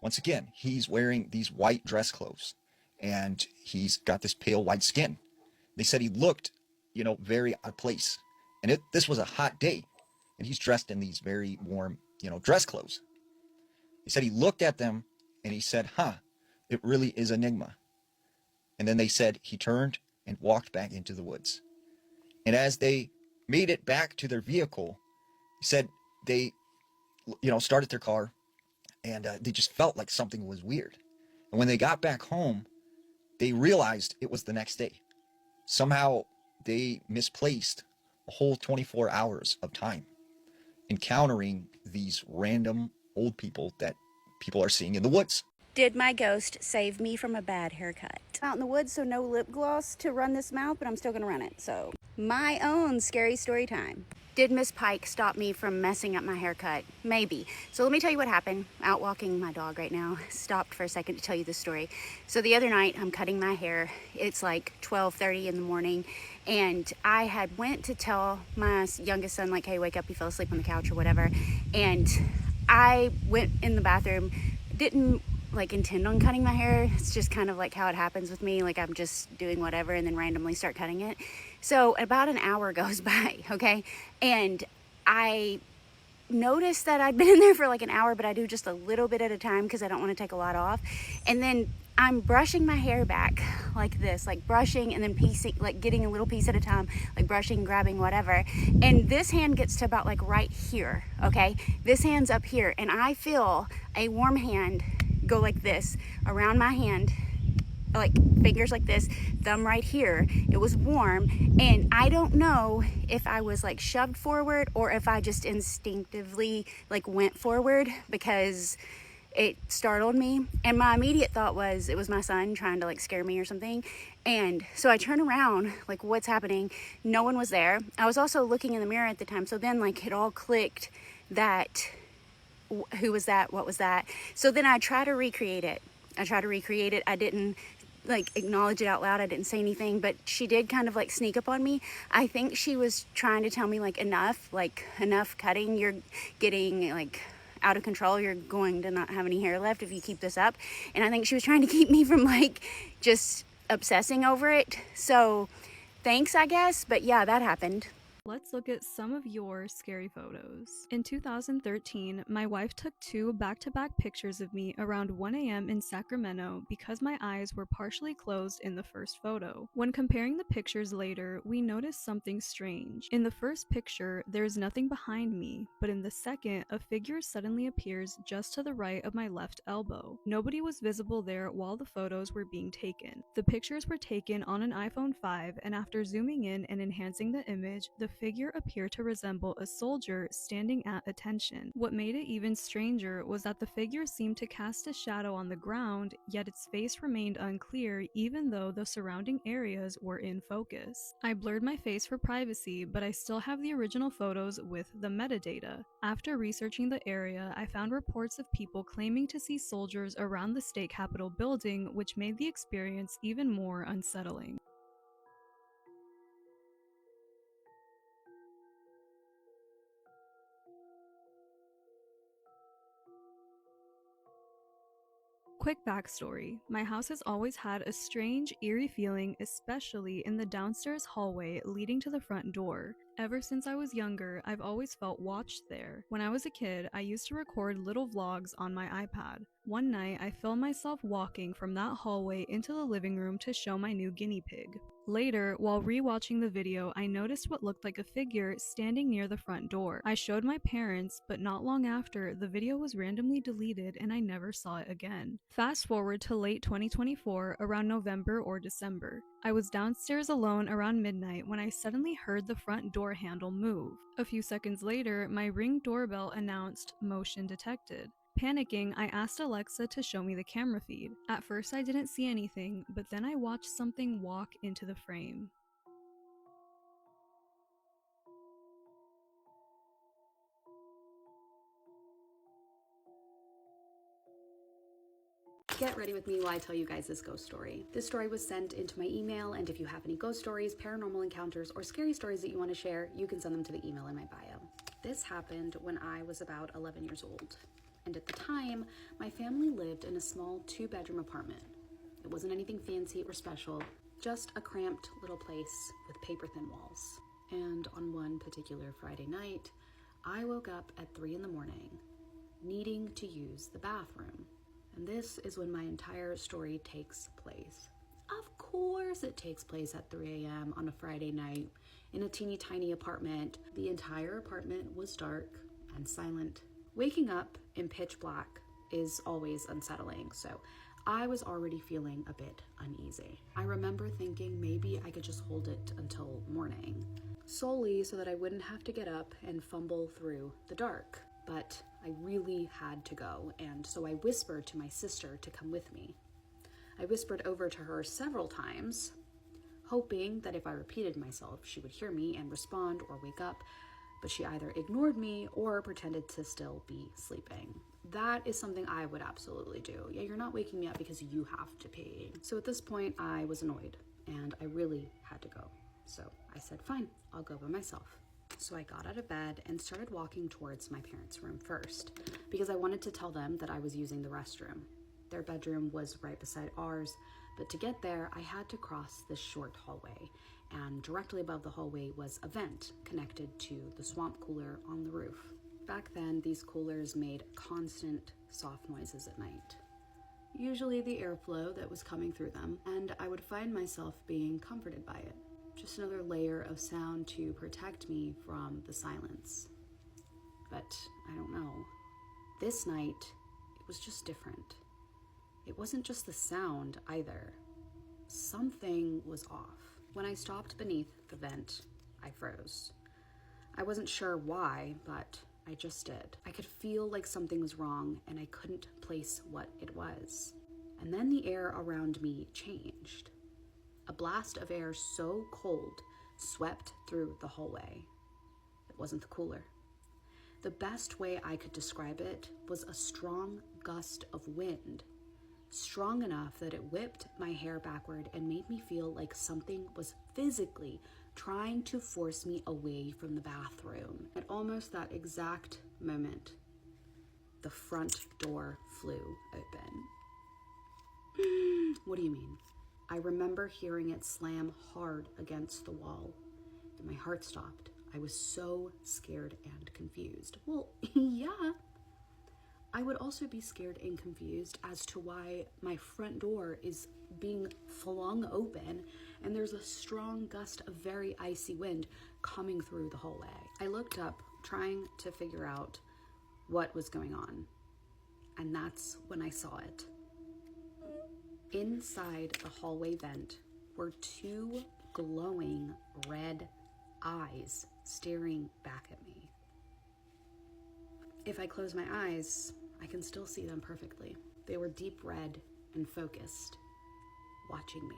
Once again, he's wearing these white dress clothes and he's got this pale white skin. They said he looked, very out of place. And this was a hot day and he's dressed in these very warm, dress clothes. He said he looked at them and he said, it really is Enigma. And then they said he turned and walked back into the woods. And as they made it back to their vehicle, he said they started their car, and they just felt like something was weird. And when they got back home, they realized it was the next day. Somehow they misplaced a whole 24 hours of time encountering these random old people that people are seeing in the woods. Did my ghost save me from a bad haircut? Out in the woods, so no lip gloss to run this mouth, but I'm still gonna run it. So, my own scary story time. Did Miss Pike stop me from messing up my haircut? Maybe. So let me tell you what happened. Out walking my dog right now. Stopped for a second to tell you this story. So the other night, I'm cutting my hair. It's like 12:30 in the morning, and I had went to tell my youngest son, like, hey, wake up, you fell asleep on the couch or whatever. And I went in the bathroom, didn't like intend on cutting my hair. It's just kind of like how it happens with me. Like I'm just doing whatever and then randomly start cutting it. So about an hour goes by, okay? And I noticed that I'd been in there for like an hour, but I do just a little bit at a time because I don't want to take a lot off. And then I'm brushing my hair back like this, like brushing and then piecing, like getting a little piece at a time, like brushing, grabbing, whatever. And this hand gets to about like right here, okay? This hand's up here, and I feel a warm hand go like this around my hand, like fingers like this, thumb right here. It was warm, and I don't know if I was like shoved forward or if I just instinctively like went forward because it startled me. And my immediate thought was it was my son trying to like scare me or something. And so I turn around, like, what's happening? No one was there. I was also looking in the mirror at the time, so then like it all clicked that who was that? What was that? So then I try to recreate it. I didn't like acknowledge it out loud. I didn't say anything, but she did kind of like sneak up on me. I think she was trying to tell me like enough cutting. You're getting like out of control. You're going to not have any hair left if you keep this up. And I think she was trying to keep me from like just obsessing over it. So thanks, I guess. But yeah, that happened. Let's look at some of your scary photos. In 2013, my wife took 2 back-to-back pictures of me around 1 a.m. in Sacramento because my eyes were partially closed in the first photo. When comparing the pictures later, we noticed something strange. In the first picture, there is nothing behind me, but in the second, a figure suddenly appears just to the right of my left elbow. Nobody was visible there while the photos were being taken. The pictures were taken on an iPhone 5, and after zooming in and enhancing the image, the figure appeared to resemble a soldier standing at attention. What made it even stranger was that the figure seemed to cast a shadow on the ground, yet its face remained unclear even though the surrounding areas were in focus. I blurred my face for privacy, but I still have the original photos with the metadata. After researching the area, I found reports of people claiming to see soldiers around the state capitol building, which made the experience even more unsettling. Quick backstory. My house has always had a strange, eerie feeling, especially in the downstairs hallway leading to the front door. Ever since I was younger, I've always felt watched there. When I was a kid, I used to record little vlogs on my iPad. One night, I filmed myself walking from that hallway into the living room to show my new guinea pig. Later, while rewatching the video, I noticed what looked like a figure standing near the front door. I showed my parents, but not long after, the video was randomly deleted and I never saw it again. Fast forward to late 2024, around November or December. I was downstairs alone around midnight when I suddenly heard the front door handle move. A few seconds later, my Ring doorbell announced motion detected. Panicking, I asked Alexa to show me the camera feed. At first I didn't see anything, but then I watched something walk into the frame. Get ready with me while I tell you guys this ghost story. This story was sent into my email, and if you have any ghost stories, paranormal encounters, or scary stories that you want to share, you can send them to the email in my bio. This happened when I was about 11 years old. And at the time, my family lived in a small 2-bedroom apartment. It wasn't anything fancy or special, just a cramped little place with paper-thin walls. And on one particular Friday night, I woke up at 3 in the morning, needing to use the bathroom. And this is when my entire story takes place. Of course it takes place at 3 a.m. on a Friday night in a teeny tiny apartment. The entire apartment was dark and silent, Waking up in pitch black is always unsettling, so I was already feeling a bit uneasy. I remember thinking maybe I could just hold it until morning, solely so that I wouldn't have to get up and fumble through the dark. But I really had to go, and so I whispered to my sister to come with me. I whispered over to her several times, hoping that if I repeated myself, she would hear me and respond or wake up, but she either ignored me or pretended to still be sleeping. That is something I would absolutely do. Yeah, you're not waking me up because you have to pee. So at this point, I was annoyed, and I really had to go. So I said, fine, I'll go by myself. So I got out of bed and started walking towards my parents' room first, because I wanted to tell them that I was using the restroom. Their bedroom was right beside ours, but to get there, I had to cross this short hallway, and directly above the hallway was a vent connected to the swamp cooler on the roof. Back then, these coolers made constant soft noises at night, usually the airflow that was coming through them, and I would find myself being comforted by it. Just another layer of sound to protect me from the silence. But I don't know. This night, it was just different. It wasn't just the sound either. Something was off. When I stopped beneath the vent, I froze. I wasn't sure why, but I just did. I could feel like something was wrong, and I couldn't place what it was. And then the air around me changed. A blast of air so cold swept through the hallway. It wasn't the cooler. The best way I could describe it was a strong gust of wind, strong enough that it whipped my hair backward and made me feel like something was physically trying to force me away from the bathroom. At almost that exact moment, the front door flew open. What do you mean? I remember hearing it slam hard against the wall, and my heart stopped. I was so scared and confused. Well, yeah. I would also be scared and confused as to why my front door is being flung open and there's a strong gust of very icy wind coming through the hallway. I looked up, trying to figure out what was going on, and that's when I saw it. Inside the hallway vent were two glowing red eyes staring back at me. If I close my eyes, I can still see them perfectly. They were deep red and focused, watching me.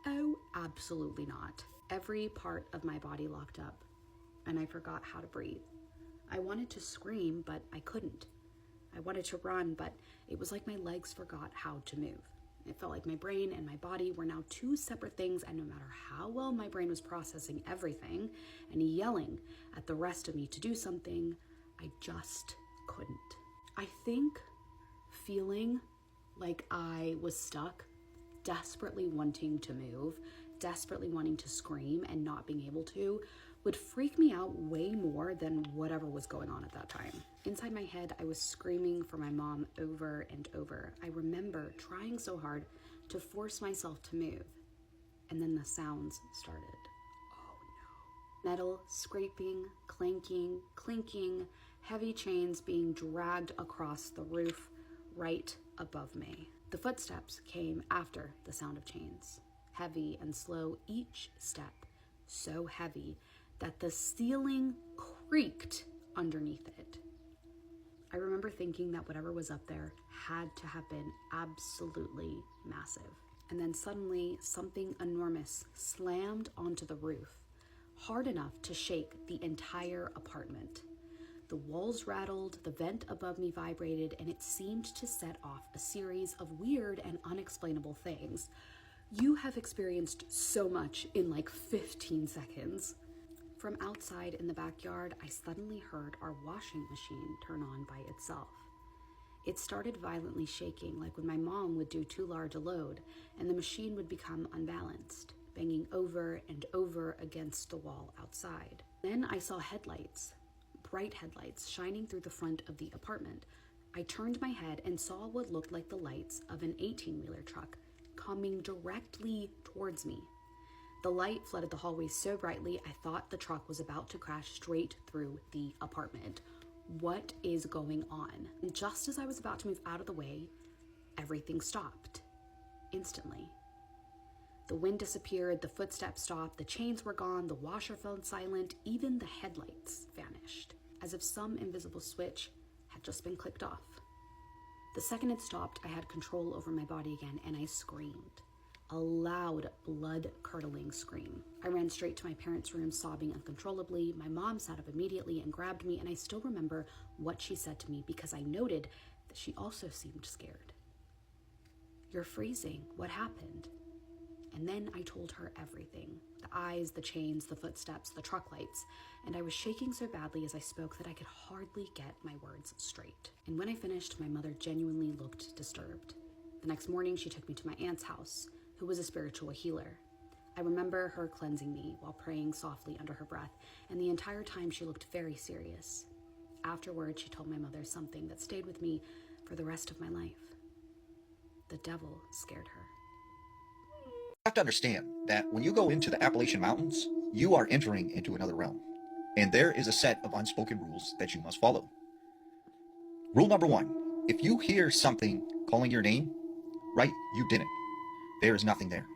Oh, absolutely not. Every part of my body locked up, and I forgot how to breathe. I wanted to scream, but I couldn't. I wanted to run, but it was like my legs forgot how to move. It felt like my brain and my body were now two separate things, and no matter how well my brain was processing everything and yelling at the rest of me to do something, I just couldn't. I think feeling like I was stuck, desperately wanting to move, desperately wanting to scream and not being able to, would freak me out way more than whatever was going on at that time. Inside my head, I was screaming for my mom over and over. I remember trying so hard to force myself to move, and then the sounds started. Oh no. Metal scraping, clanking, clinking, heavy chains being dragged across the roof right above me. The footsteps came after the sound of chains, heavy and slow, each step so heavy that the ceiling creaked underneath it. I remember thinking that whatever was up there had to have been absolutely massive. And then suddenly something enormous slammed onto the roof, hard enough to shake the entire apartment. The walls rattled, the vent above me vibrated, and it seemed to set off a series of weird and unexplainable things. You have experienced so much in like 15 seconds. From outside in the backyard, I suddenly heard our washing machine turn on by itself. It started violently shaking, like when my mom would do too large a load, and the machine would become unbalanced, banging over and over against the wall outside. Then I saw headlights, bright headlights, shining through the front of the apartment. I turned my head and saw what looked like the lights of an 18-wheeler truck coming directly towards me. The light flooded the hallway so brightly, I thought the truck was about to crash straight through the apartment. What is going on? And just as I was about to move out of the way, everything stopped instantly. The wind disappeared, the footsteps stopped, the chains were gone, the washer fell silent, even the headlights vanished, as if some invisible switch had just been clicked off. The second it stopped, I had control over my body again, and I screamed. A loud, blood-curdling scream. I ran straight to my parents' room, sobbing uncontrollably. My mom sat up immediately and grabbed me, and I still remember what she said to me because I noted that she also seemed scared. "You're freezing. What happened?" And then I told her everything. The eyes, the chains, the footsteps, the truck lights. And I was shaking so badly as I spoke that I could hardly get my words straight. And when I finished, my mother genuinely looked disturbed. The next morning, she took me to my aunt's house, who was a spiritual healer. I remember her cleansing me while praying softly under her breath, and the entire time she looked very serious. Afterward, she told my mother something that stayed with me for the rest of my life. The devil scared her. You have to understand that when you go into the Appalachian Mountains, you are entering into another realm. And there is a set of unspoken rules that you must follow. Rule number 1, if you hear something calling your name, right, you didn't. There is nothing there.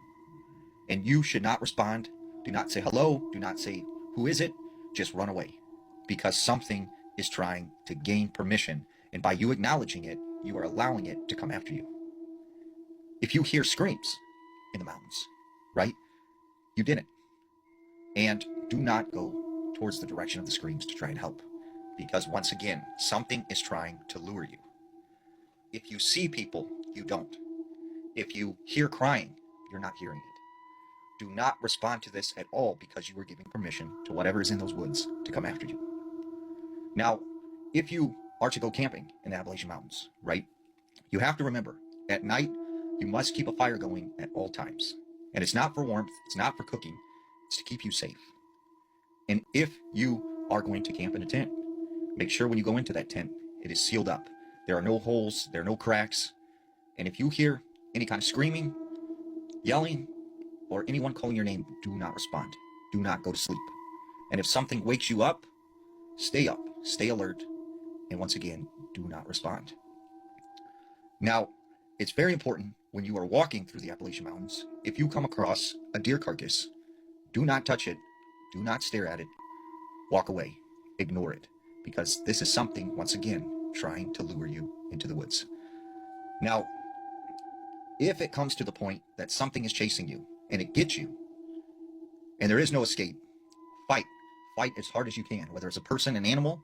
And you should not respond. Do not say hello. Do not say, who is it? Just run away. Because something is trying to gain permission. And by you acknowledging it, you are allowing it to come after you. If you hear screams in the mountains, right, you didn't. And do not go towards the direction of the screams to try and help. Because once again, something is trying to lure you. If you see people, you don't. If you hear crying, you're not hearing it. Do not respond to this at all because you are giving permission to whatever is in those woods to come after you. Now, if you are to go camping in the Appalachian Mountains, right, you have to remember, at night, you must keep a fire going at all times. And it's not for warmth, it's not for cooking, it's to keep you safe. And if you are going to camp in a tent, make sure when you go into that tent, it is sealed up. There are no holes, there are no cracks. And if you hear any kind of screaming, yelling, or anyone calling your name, do not respond. Do not go to sleep. And if something wakes you up, stay alert, and once again, do not respond. Now, it's very important when you are walking through the Appalachian Mountains, if you come across a deer carcass, do not touch it, do not stare at it, walk away, ignore it, because this is something, once again, trying to lure you into the woods. Now, if it comes to the point that something is chasing you, and it gets you, and there is no escape, fight. Fight as hard as you can, whether it's a person, an animal.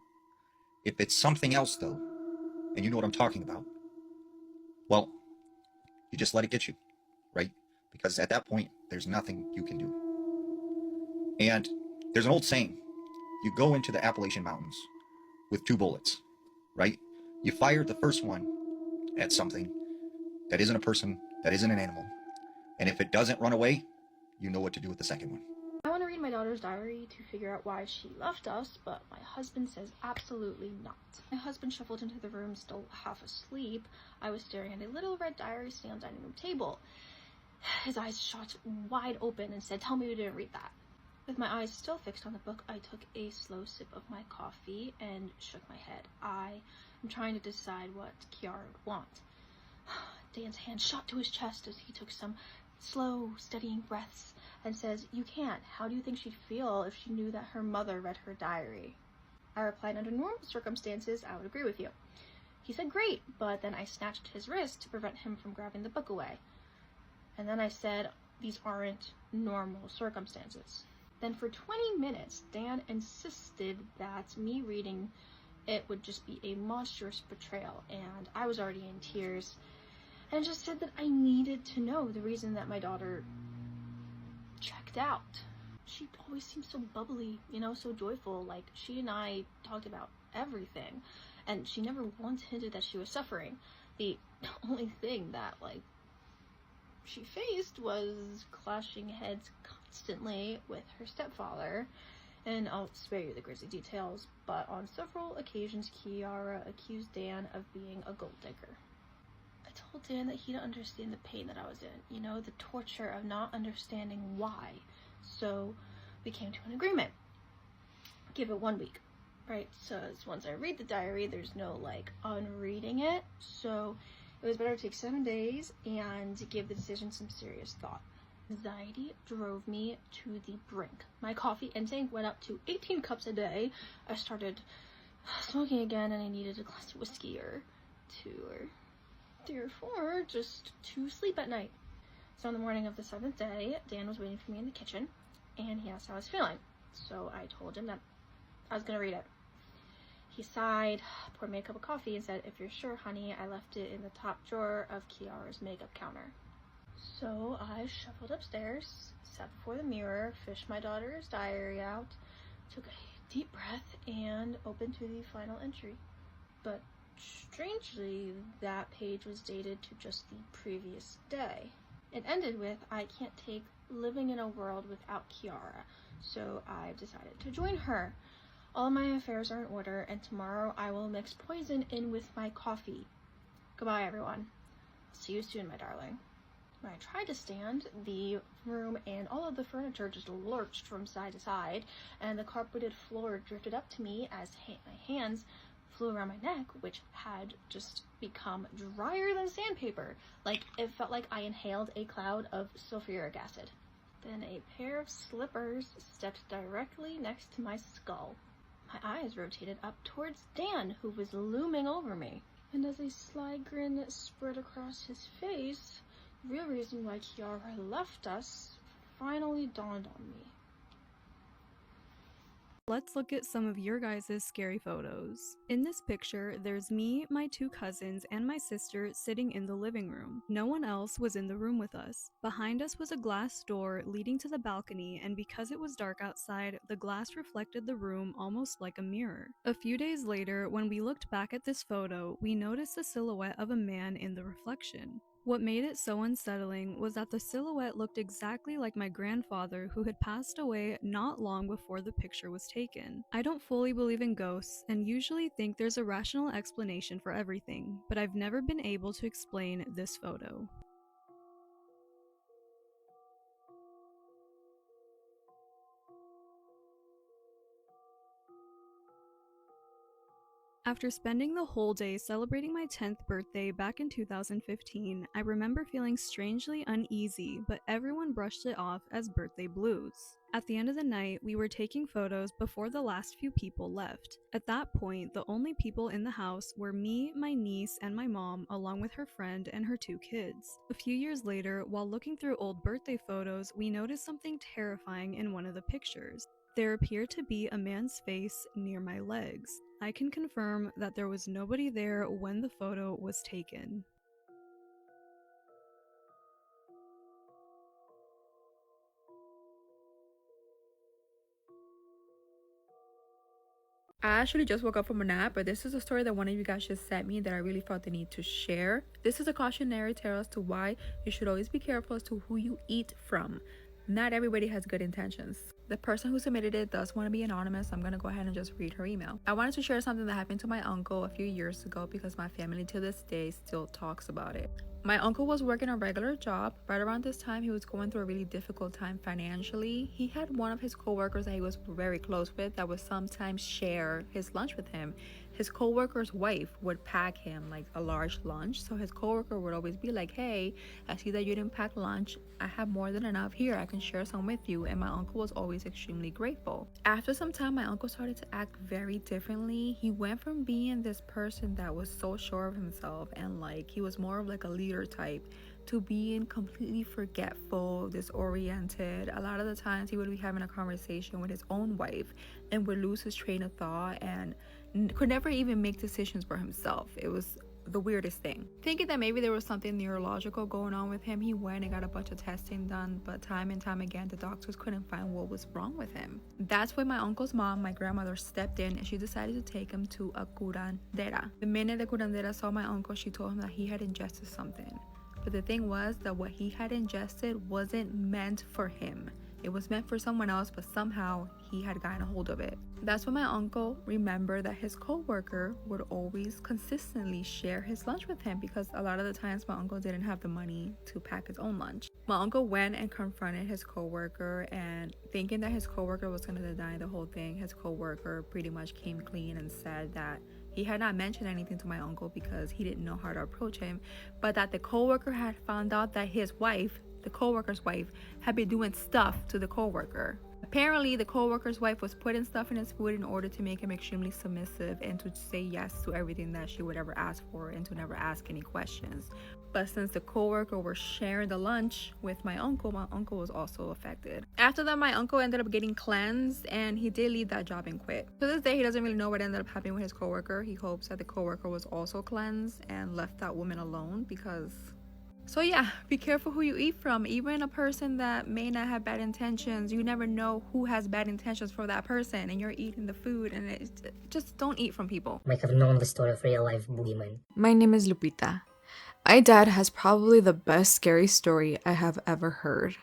If it's something else, though, and you know what I'm talking about, well, you just let it get you, right? Because at that point, there's nothing you can do. And there's an old saying, you go into the Appalachian Mountains with 2 bullets, right? You fire the first one at something that isn't a person, that isn't an animal. And if it doesn't run away, you know what to do with the second one. I want to read my daughter's diary to figure out why she left us, but my husband says absolutely not. My husband shuffled into the room still half asleep. I was staring at a little red diary sitting on the dining room table. His eyes shot wide open and said, "Tell me you didn't read that." With my eyes still fixed on the book, I took a slow sip of my coffee and shook my head. I am trying to decide what Kiara would want. Dan's hand shot to his chest as he took some slow, steadying breaths and says, "You can't. How do you think she'd feel if she knew that her mother read her diary?" I replied, "Under normal circumstances, I would agree with you." He said, "Great," but then I snatched his wrist to prevent him from grabbing the book away. And then I said, "These aren't normal circumstances." Then for 20 minutes, Dan insisted that me reading it would just be a monstrous betrayal, and I was already in tears, and just said that I needed to know the reason that my daughter checked out. She always seemed so bubbly, so joyful, like she and I talked about everything, and she never once hinted that she was suffering. The only thing that, she faced was clashing heads constantly with her stepfather, and I'll spare you the grisly details, but on several occasions Kiara accused Dan of being a gold digger. I told Dan that he didn't understand the pain that I was in, the torture of not understanding why, so we came to an agreement. Give it 1 week. right? So once I read the diary, there's no like unreading it. So it was better to take 7 days and give the decision some serious thought. Anxiety drove me to the brink. My coffee intake went up to 18 cups a day. I started smoking again, and I needed a glass of whiskey or 2 or 3 or 4 just to sleep at night. So on the morning of the 7th day, Dan was waiting for me in the kitchen, and he asked how I was feeling. So I told him that I was gonna read it. He sighed, poured me a cup of coffee, and said, "If you're sure, honey, I left it in the top drawer of Kiara's makeup counter." So I shuffled upstairs, sat before the mirror, fished my daughter's diary out, took a deep breath, and opened to the final entry. But strangely, that page was dated to just the previous day. It ended with, "I can't take living in a world without Kiara, so I've decided to join her. All my affairs are in order, and tomorrow I will mix poison in with my coffee. Goodbye, everyone. See you soon, my darling." When I tried to stand, the room and all of the furniture just lurched from side to side, and the carpeted floor drifted up to me as my hands flew around my neck, which had just become drier than sandpaper. Like, it felt like I inhaled a cloud of sulfuric acid. Then a pair of slippers stepped directly next to my skull. My eyes rotated up towards Dan, who was looming over me. And as a sly grin spread across his face, the real reason why Kiara left us finally dawned on me. Let's look at some of your guys' scary photos. In this picture, there's me, my 2 cousins, and my sister sitting in the living room. No one else was in the room with us. Behind us was a glass door leading to the balcony, and because it was dark outside, the glass reflected the room almost like a mirror. A few days later, when we looked back at this photo, we noticed the silhouette of a man in the reflection. What made it so unsettling was that the silhouette looked exactly like my grandfather, who had passed away not long before the picture was taken. I don't fully believe in ghosts and usually think there's a rational explanation for everything, but I've never been able to explain this photo. After spending the whole day celebrating my 10th birthday back in 2015, I remember feeling strangely uneasy, but everyone brushed it off as birthday blues. At the end of the night, we were taking photos before the last few people left. At that point, the only people in the house were me, my niece, and my mom, along with her friend and her 2 kids. A few years later, while looking through old birthday photos, we noticed something terrifying in one of the pictures. There appeared to be a man's face near my legs. I can confirm that there was nobody there when the photo was taken. I actually just woke up from a nap, but this is a story that one of you guys just sent me that I really felt the need to share. This is a cautionary tale as to why you should always be careful as to who you eat from. Not everybody has good intentions. The person who submitted it does want to be anonymous. I'm going to go ahead and just read her email. I wanted to share something that happened to my uncle a few years ago because my family to this day still talks about it. My uncle was working a regular job. Right around this time, he was going through a really difficult time financially. He had one of his coworkers that he was very close with that would sometimes share his lunch with him. His coworker's wife would pack him like a large lunch, so his coworker would always be like, "Hey, I see that you didn't pack lunch. I have more than enough here. I can share some with you." And my uncle was always extremely grateful. After some time, my uncle started to act very differently. He went from being this person that was so sure of himself and like he was more of like a leader type to being completely forgetful, disoriented. A lot of the times he would be having a conversation with his own wife and would lose his train of thought and could never even make decisions for himself. It was the weirdest thing. Thinking that maybe there was something neurological going on with him, he went and got a bunch of testing done, but time and time again the doctors couldn't find what was wrong with him. That's when my uncle's mom, my grandmother, stepped in and she decided to take him to a curandera. The minute the curandera saw my uncle, she told him that he had ingested something. But the thing was that what he had ingested wasn't meant for him. It was meant for someone else, but somehow he had gotten a hold of it. That's when my uncle remembered that his co-worker would always consistently share his lunch with him because a lot of the times my uncle didn't have the money to pack his own lunch. My uncle went and confronted his coworker, and thinking that his coworker was going to deny the whole thing, his coworker pretty much came clean and said that he had not mentioned anything to my uncle because he didn't know how to approach him, but that the coworker had found out that his wife, the coworker's wife, had been doing stuff to the coworker. Apparently, the coworker's wife was putting stuff in his food in order to make him extremely submissive and to say yes to everything that she would ever ask for and to never ask any questions. But since the coworker was sharing the lunch with my uncle was also affected. After that, my uncle ended up getting cleansed, and he did leave that job and quit. To this day, he doesn't really know what ended up happening with his coworker. He hopes that the coworker was also cleansed and left that woman alone because... So yeah, be careful who you eat from. Even a person that may not have bad intentions, you never know who has bad intentions for that person, and you're eating the food, and just don't eat from people. Might have known the story of real life boogeyman. My name is Lupita. My dad has probably the best scary story I have ever heard.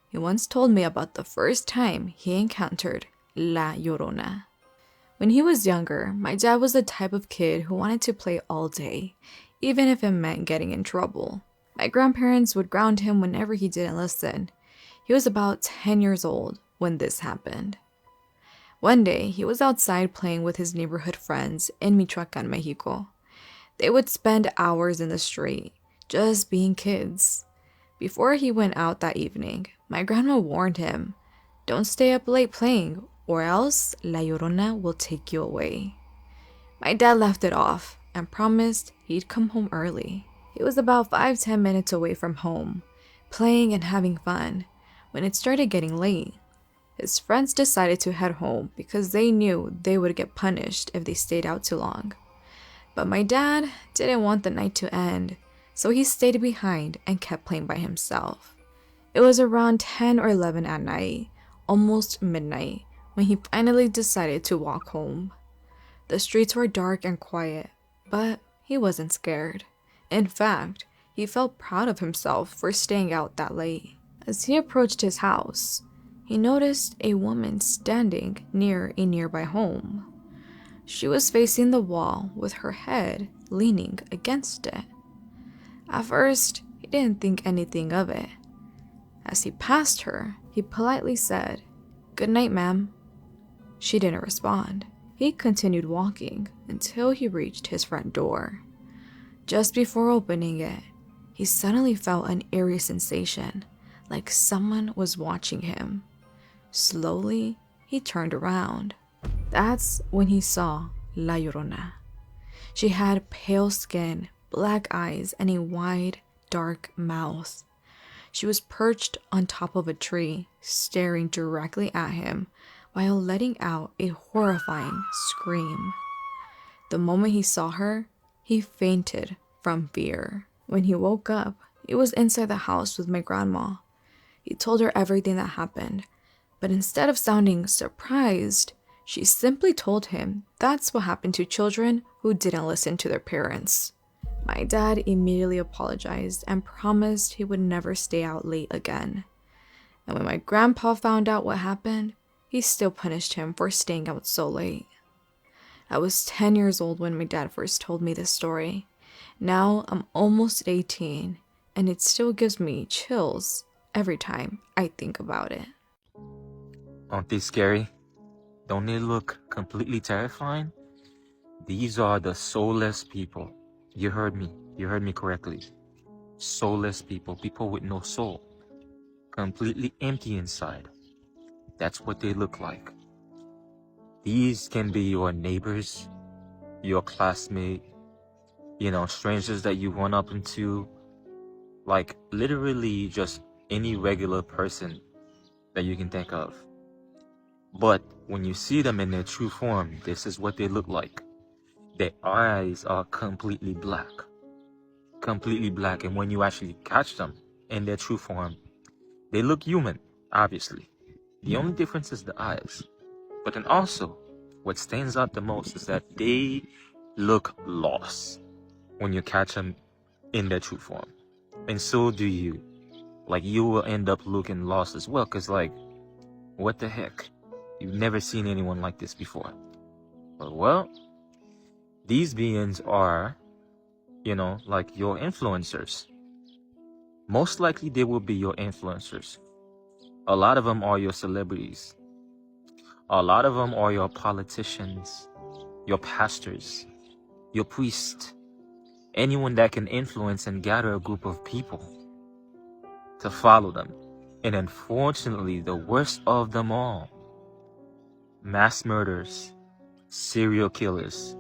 He once told me about the first time he encountered La Llorona. When he was younger, my dad was the type of kid who wanted to play all day, even if it meant getting in trouble. My grandparents would ground him whenever he didn't listen. He was about 10 years old when this happened. One day, he was outside playing with his neighborhood friends in Michoacan, Mexico. They would spend hours in the street, just being kids. Before he went out that evening, my grandma warned him, "Don't stay up late playing, or else La Llorona will take you away." My dad laughed it off and promised he'd come home early. He was about 5-10 minutes away from home, playing and having fun, when it started getting late. His friends decided to head home because they knew they would get punished if they stayed out too long. But my dad didn't want the night to end, so he stayed behind and kept playing by himself. It was around 10 or 11 at night, almost midnight, when he finally decided to walk home. The streets were dark and quiet, but he wasn't scared. In fact, he felt proud of himself for staying out that late. As he approached his house, he noticed a woman standing near a nearby home. She was facing the wall with her head leaning against it. At first, he didn't think anything of it. As he passed her, he politely said, "Good night, ma'am." She didn't respond. He continued walking until he reached his front door. Just before opening it, he suddenly felt an eerie sensation, like someone was watching him. Slowly, he turned around. That's when he saw La Llorona. She had pale skin, black eyes, and a wide, dark mouth. She was perched on top of a tree, staring directly at him while letting out a horrifying scream. The moment he saw her, he fainted from fear. When he woke up, he was inside the house with my grandma. He told her everything that happened, but instead of sounding surprised, she simply told him that's what happened to children who didn't listen to their parents. My dad immediately apologized and promised he would never stay out late again. And when my grandpa found out what happened, he still punished him for staying out so late. I was 10 years old when my dad first told me this story. Now I'm almost 18, and it still gives me chills every time I think about it. Aren't they scary? Don't they look completely terrifying? These are the soulless people. You heard me correctly. Soulless people, people with no soul. Completely empty inside. That's what they look like. These can be your neighbors, your classmate, strangers that you run up into, like literally just any regular person that you can think of. But when you see them in their true form, this is what they look like. Their eyes are completely black. Completely black, and when you actually catch them in their true form, they look human, obviously. The only difference is the eyes. But then also, what stands out the most is that they look lost when you catch them in their true form. And so do you. Like, you will end up looking lost as well, because, like, what the heck? You've never seen anyone like this before. But, well, these beings are, like your influencers. most likely they will be your influencers. A lot of them are your celebrities. A lot of them are your politicians, your pastors, your priests, anyone that can influence and gather a group of people to follow them. And unfortunately, the worst of them all, mass murderers, serial killers,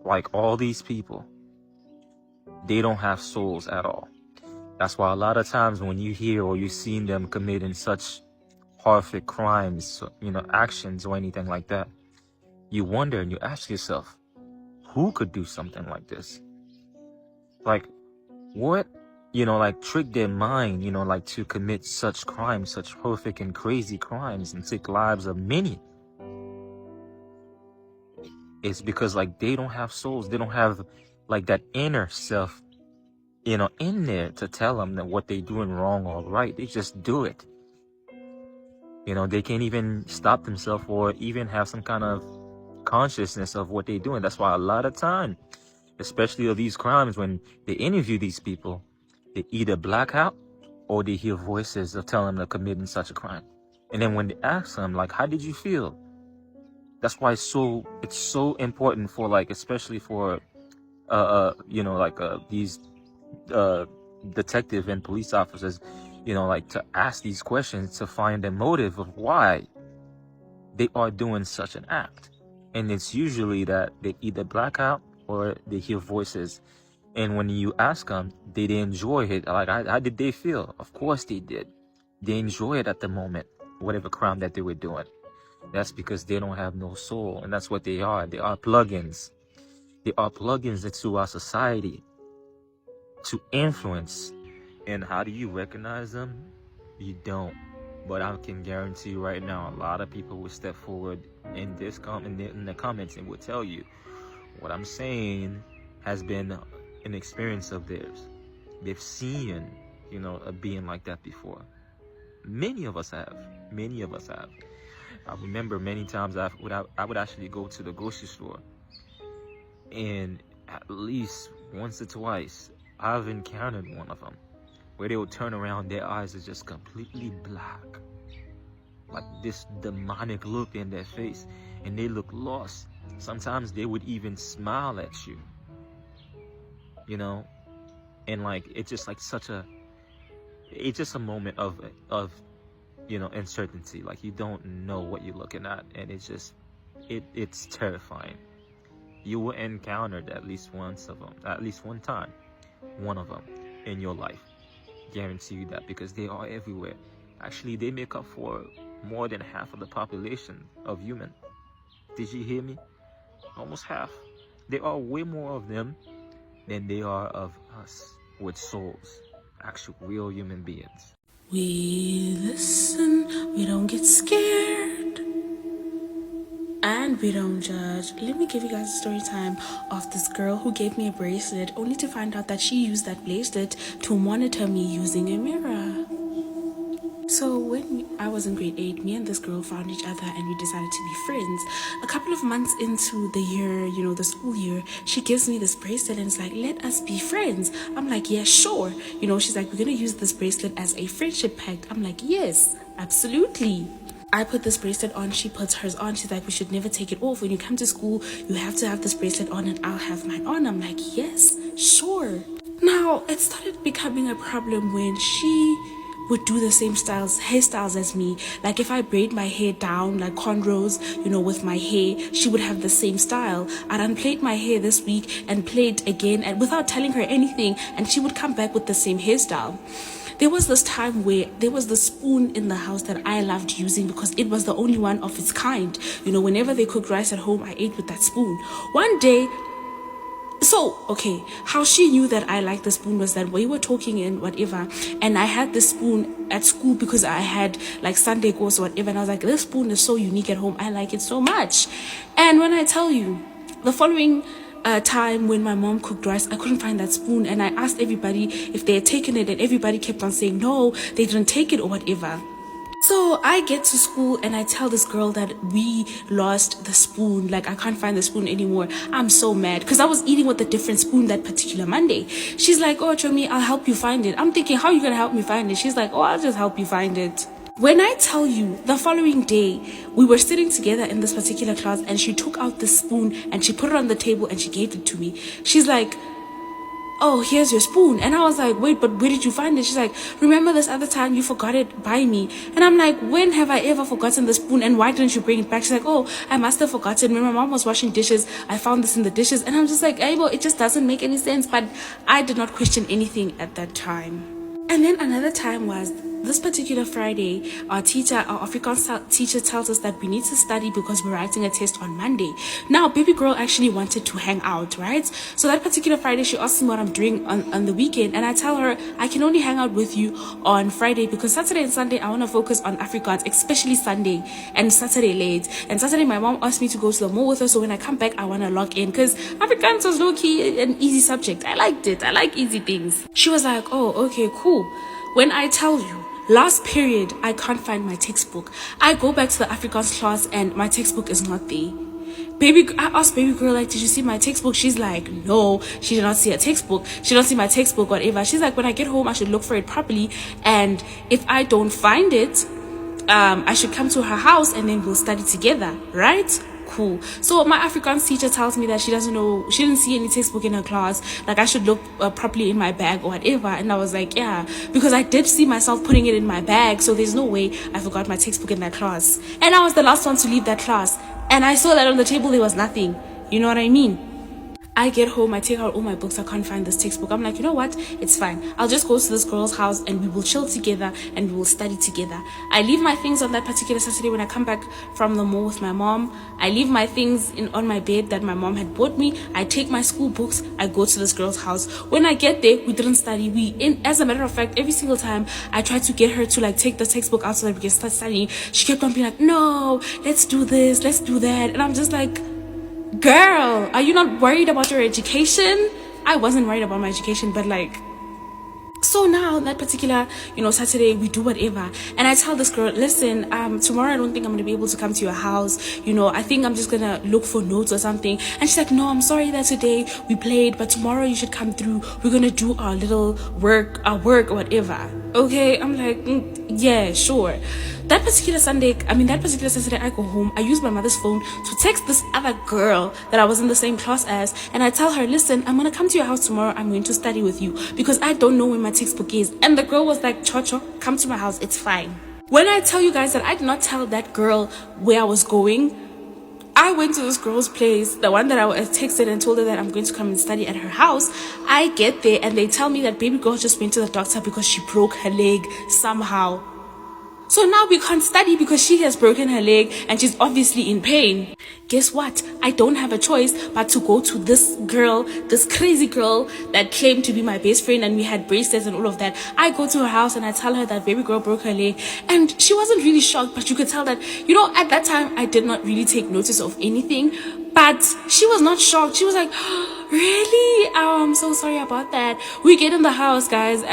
like all these people, they don't have souls at all. That's why a lot of times when you hear or you've seen them committing such horrific crimes, actions or anything like that, you wonder and you ask yourself, who could do something like this? Like, what, trick their mind, to commit such crimes, such horrific and crazy crimes and take lives of many? It's because, they don't have souls. They don't have, that inner self, in there to tell them that what they're doing wrong or right. They just do it. They can't even stop themselves or even have some kind of consciousness of what they're doing. That's why a lot of time, especially of these crimes, when they interview these people, they either black out or they hear voices of telling them they're committing such a crime. And then when they ask them, how did you feel? That's why it's so important for, especially for, these detective and police officers, to ask these questions to find the motive of why they are doing such an act. And it's usually that they either black out or they hear voices. And when you ask them, they enjoy it. How did they feel? Of course they did. They enjoy it at the moment, whatever crime that they were doing. That's because they don't have no soul. And that's what they are. They are plugins. They are plugins into our society to influence. And how do you recognize them? You don't. But I can guarantee you right now, a lot of people will step forward in the comments and will tell you what I'm saying has been an experience of theirs. They've seen, a being like that before. Many of us have. I remember many times I would actually go to the grocery store, and at least once or twice I've encountered one of them where they would turn around, their eyes are just completely black, like this demonic look in their face, and they look lost. Sometimes they would even smile at you, and it's just it's just a moment of uncertainty. You don't know what you're looking at, and it's terrifying. You will encounter at least one time, one of them in your life. Guarantee you that, because they are everywhere. Actually, they make up for more than half of the population of human. Did you hear me? Almost half. There are way more of them than they are of us with souls, actual real human beings. We listen, we don't get scared, and we don't judge. Let me give you guys a story time of this girl who gave me a bracelet only to find out that she used that bracelet to monitor me using a mirror. So when I was in grade 8, me and this girl found each other and we decided to be friends. A couple of months into the year, the school year, she gives me this bracelet and it's like, let us be friends. I'm like, yeah, sure. She's like, we're going to use this bracelet as a friendship pact. I'm like, yes, absolutely. I put this bracelet on, she puts hers on. She's like, we should never take it off. When you come to school, you have to have this bracelet on and I'll have mine on. I'm like, yes, sure. Now, it started becoming a problem when she would do the same hairstyles as me. Like if I braid my hair down like cornrows, with my hair, she would have the same style. I'd unplait my hair this week and plait again, and without telling her anything, and she would come back with the same hairstyle. There was this time where there was the spoon in the house that I loved using because it was the only one of its kind. Whenever they cooked rice at home, I ate with that spoon. One day, how she knew that I liked the spoon was that we were talking and whatever, and I had the spoon at school because I had Sunday course or whatever, and I was like, this spoon is so unique at home, I like it so much. And when I tell you, the following time when my mom cooked rice, I couldn't find that spoon, and I asked everybody if they had taken it, and everybody kept on saying no, they didn't take it or whatever. So I get to school and I tell this girl that we lost the spoon. Like, I can't find the spoon anymore. I'm so mad because I was eating with a different spoon that particular Monday. She's like, oh, Chomi, I'll help you find it. I'm thinking, how are you going to help me find it? She's like, oh, I'll just help you find it. When I tell you, the following day, we were sitting together in this particular class and she took out the spoon and she put it on the table and she gave it to me. She's like, oh, here's your spoon. And I was like, wait, but where did you find it? She's like, remember this other time you forgot it by me? And I'm like, when have I ever forgotten the spoon and why didn't you bring it back? She's like, oh, I must have forgotten. When my mom was washing dishes, I found this in the dishes. And I'm just like, hey, well, it just doesn't make any sense. But I did not question anything at that time. And then another time was this particular Friday, our Afrikaans teacher tells us that we need to study because we're writing a test on Monday. Now, baby girl actually wanted to hang out, right? So that particular Friday, she asks me what I'm doing on the weekend. And I tell her, I can only hang out with you on Friday because Saturday and Sunday, I want to focus on Afrikaans, especially Sunday and Saturday late. And Saturday, my mom asked me to go to the mall with her. So when I come back, I want to log in because Afrikaans was low-key an easy subject. I liked it. I like easy things. She was like, oh, okay, cool. When I tell you, last period, I can't find my textbook. I go back to the Afrikaans class and my textbook is not there. I asked baby girl, like, did you see my textbook? She's like, no, she did not see a textbook. She don't see my textbook, whatever. She's like, when I get home, I should look for it properly. And if I don't find it, I should come to her house and then we'll study together, right? Cool. So my Afrikaans teacher tells me that she doesn't know, she didn't see any textbook in her class, like I should look properly in my bag or whatever. And I was like, yeah, because I did see myself putting it in my bag, so there's no way I forgot my textbook in that class. And I was the last one to leave that class, and I saw that on the table there was nothing. You know what I mean? I get home, I take out all my books, I can't find this textbook. I'm like, you know what? It's fine. I'll just go to this girl's house and we will chill together and we will study together. I leave my things on that particular Saturday when I come back from the mall with my mom. I leave my things on my bed that my mom had bought me. I take my school books, I go to this girl's house. When I get there, we didn't study. As a matter of fact, every single time I tried to get her to like take the textbook out so that we can start studying, she kept on being like, no, let's do this, let's do that. And I'm just like, girl, are you not worried about your education? I wasn't worried about my education, but like, so now that particular, Saturday, we do whatever. And I tell this girl, listen, tomorrow I don't think I'm going to be able to come to your house. I think I'm just going to look for notes or something. And she's like, no, I'm sorry that today we played, but tomorrow you should come through. We're going to do our little work or whatever. Okay. I'm like, yeah, sure. That particular Saturday, I go home. I use my mother's phone to text this other girl that I was in the same class as. And I tell her, listen, I'm going to come to your house tomorrow. I'm going to study with you because I don't know where my textbook is. And the girl was like, Chocho, come to my house. It's fine. When I tell you guys that I did not tell that girl where I was going, I went to this girl's place, the one that I texted and told her that I'm going to come and study at her house. I get there and they tell me that baby girl just went to the doctor because she broke her leg somehow. So now we can't study because she has broken her leg and she's obviously in pain. Guess what? I don't have a choice but to go to this girl, this crazy girl that claimed to be my best friend, and we had bracelets and all of that. I go to her house and I tell her that baby girl broke her leg, and she wasn't really shocked, but you could tell that, at that time I did not really take notice of anything, but she was not shocked. She was like, oh, really? Oh, I'm so sorry about that. We get in the house, guys,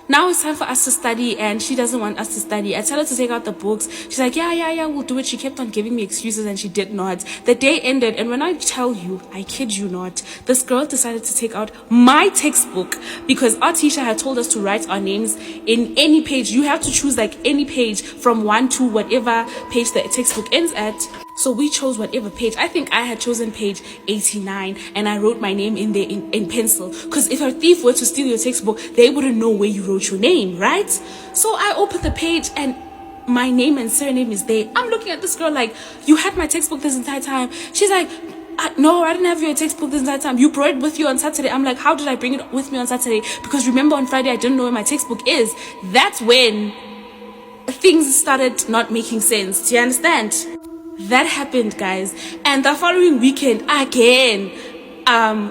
now it's time for us to study, and she doesn't want us to study. I tell her to take out the books. She's like, yeah, we'll do it. She kept on giving me excuses and she did not. The day ended, and when I tell you, I kid you not, this girl decided to take out my textbook because our teacher had told us to write our names in any page. You have to choose like any page from 1 to whatever page the textbook ends at. So we chose whatever page. I think I had chosen page 89 and I wrote my name in there in pencil. Because if a thief were to steal your textbook, they wouldn't know where you wrote your name, right? So I opened the page and my name and surname is there. I'm looking at this girl like, you had my textbook this entire time. She's like, no, I didn't have your textbook this entire time. You brought it with you on Saturday. I'm like, how did I bring it with me on Saturday? Because remember on Friday, I didn't know where my textbook is. That's when things started not making sense. Do you understand? That happened, guys. And the following weekend, again,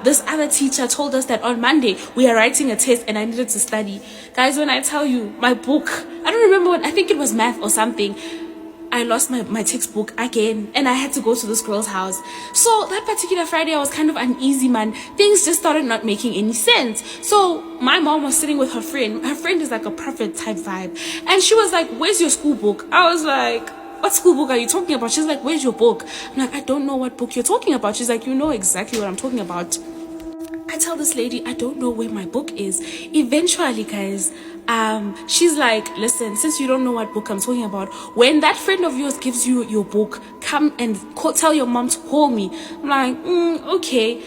this other teacher told us that on Monday we are writing a test and I needed to study. Guys, when I tell you my book, I don't remember what, I think it was math or something. I lost my textbook again, and I had to go to this girl's house. So that particular Friday, I was kind of uneasy, man. Things just started not making any sense. So my mom was sitting with her friend. Her friend is like a prophet type vibe, and she was like, "Where's your school book?" I was like, "What school book are you talking about?" She's like, "Where's your book?" I'm like, "I don't know what book you're talking about." She's like, "You know exactly what I'm talking about." I tell this lady, "I don't know where my book is." Eventually, guys, she's like, "Listen, since you don't know what book I'm talking about, when that friend of yours gives you your book, come and tell your mom to call me." I'm like, okay.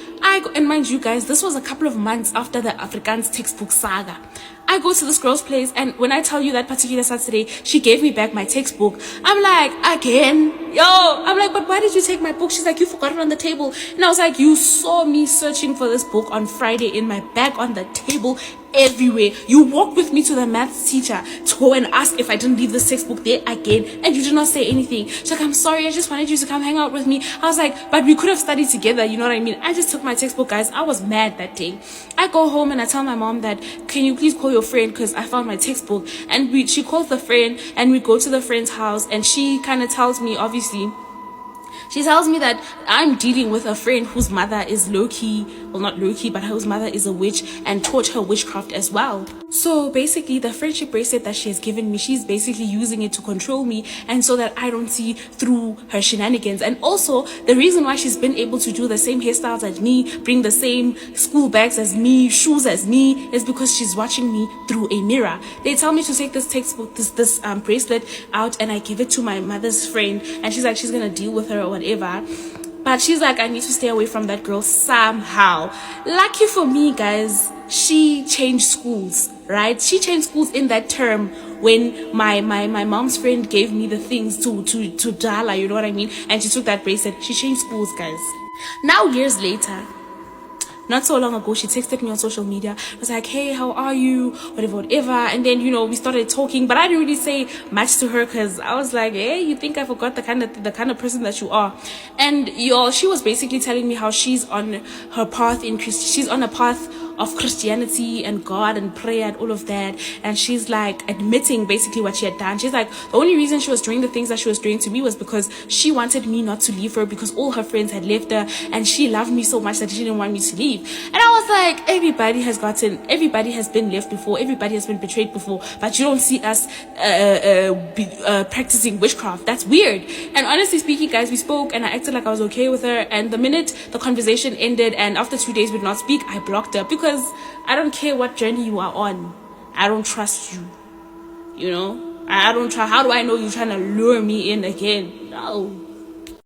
And mind you, guys, this was a couple of months after the Afrikaans textbook saga. I go to this girl's place, and when I tell you that particular Saturday, she gave me back my textbook. I'm like, "Again? Yo," I'm like, "But why did you take my book?" She's like, "You forgot it on the table." And I was like, "You saw me searching for this book on Friday in my bag, on the table, everywhere. You walked with me to the maths teacher to go and ask if I didn't leave this textbook there again, and you did not say anything." She's like, "I'm sorry, I just wanted you to come hang out with me." I was like, "But we could have studied together, you know what I mean?" I just took my textbook, guys. I was mad that day. I go home and I tell my mom that, "Can you please call your friend, because I found my textbook." And she calls the friend, and we go to the friend's house, and she kind of tells me, obviously, she tells me that I'm dealing with a friend whose mother is low-key, well, not low-key, but whose mother is a witch and taught her witchcraft as well. So basically, the friendship bracelet that she has given me, she's basically using it to control me, and so that I don't see through her shenanigans. And also, the reason why she's been able to do the same hairstyles as me, bring the same school bags as me, shoes as me, is because she's watching me through a mirror. They tell me to take this textbook, this bracelet out, and I give it to my mother's friend, and she's like, she's gonna deal with her or whatever. But she's like, I need to stay away from that girl somehow. Lucky for me, guys, she changed schools, right? She changed schools in that term when my mom's friend gave me the things to Dala, you know what I mean? And she took that bracelet. She changed schools, guys. Now, years later, not so long ago, she texted me on social media. I was like, "Hey, how are you?" Whatever. And then, we started talking, but I didn't really say much to her because I was like, "Hey, you think I forgot the kind of person that you are?" And she was basically telling me how she's on her path she's on a path of Christianity and God and prayer and all of that. And she's like admitting basically what she had done. She's like, the only reason she was doing the things that she was doing to me was because she wanted me not to leave her, because all her friends had left her and she loved me so much that she didn't want me to leave. And I was like, everybody has been left before, everybody has been betrayed before, but you don't see us practicing witchcraft. That's weird. And honestly speaking, guys, we spoke and I acted like I was okay with her, and the minute the conversation ended and after 2 days we did not speak, I blocked her, because I don't care what journey you are on. I don't trust you. I don't try. How do I know you're trying to lure me in again? No.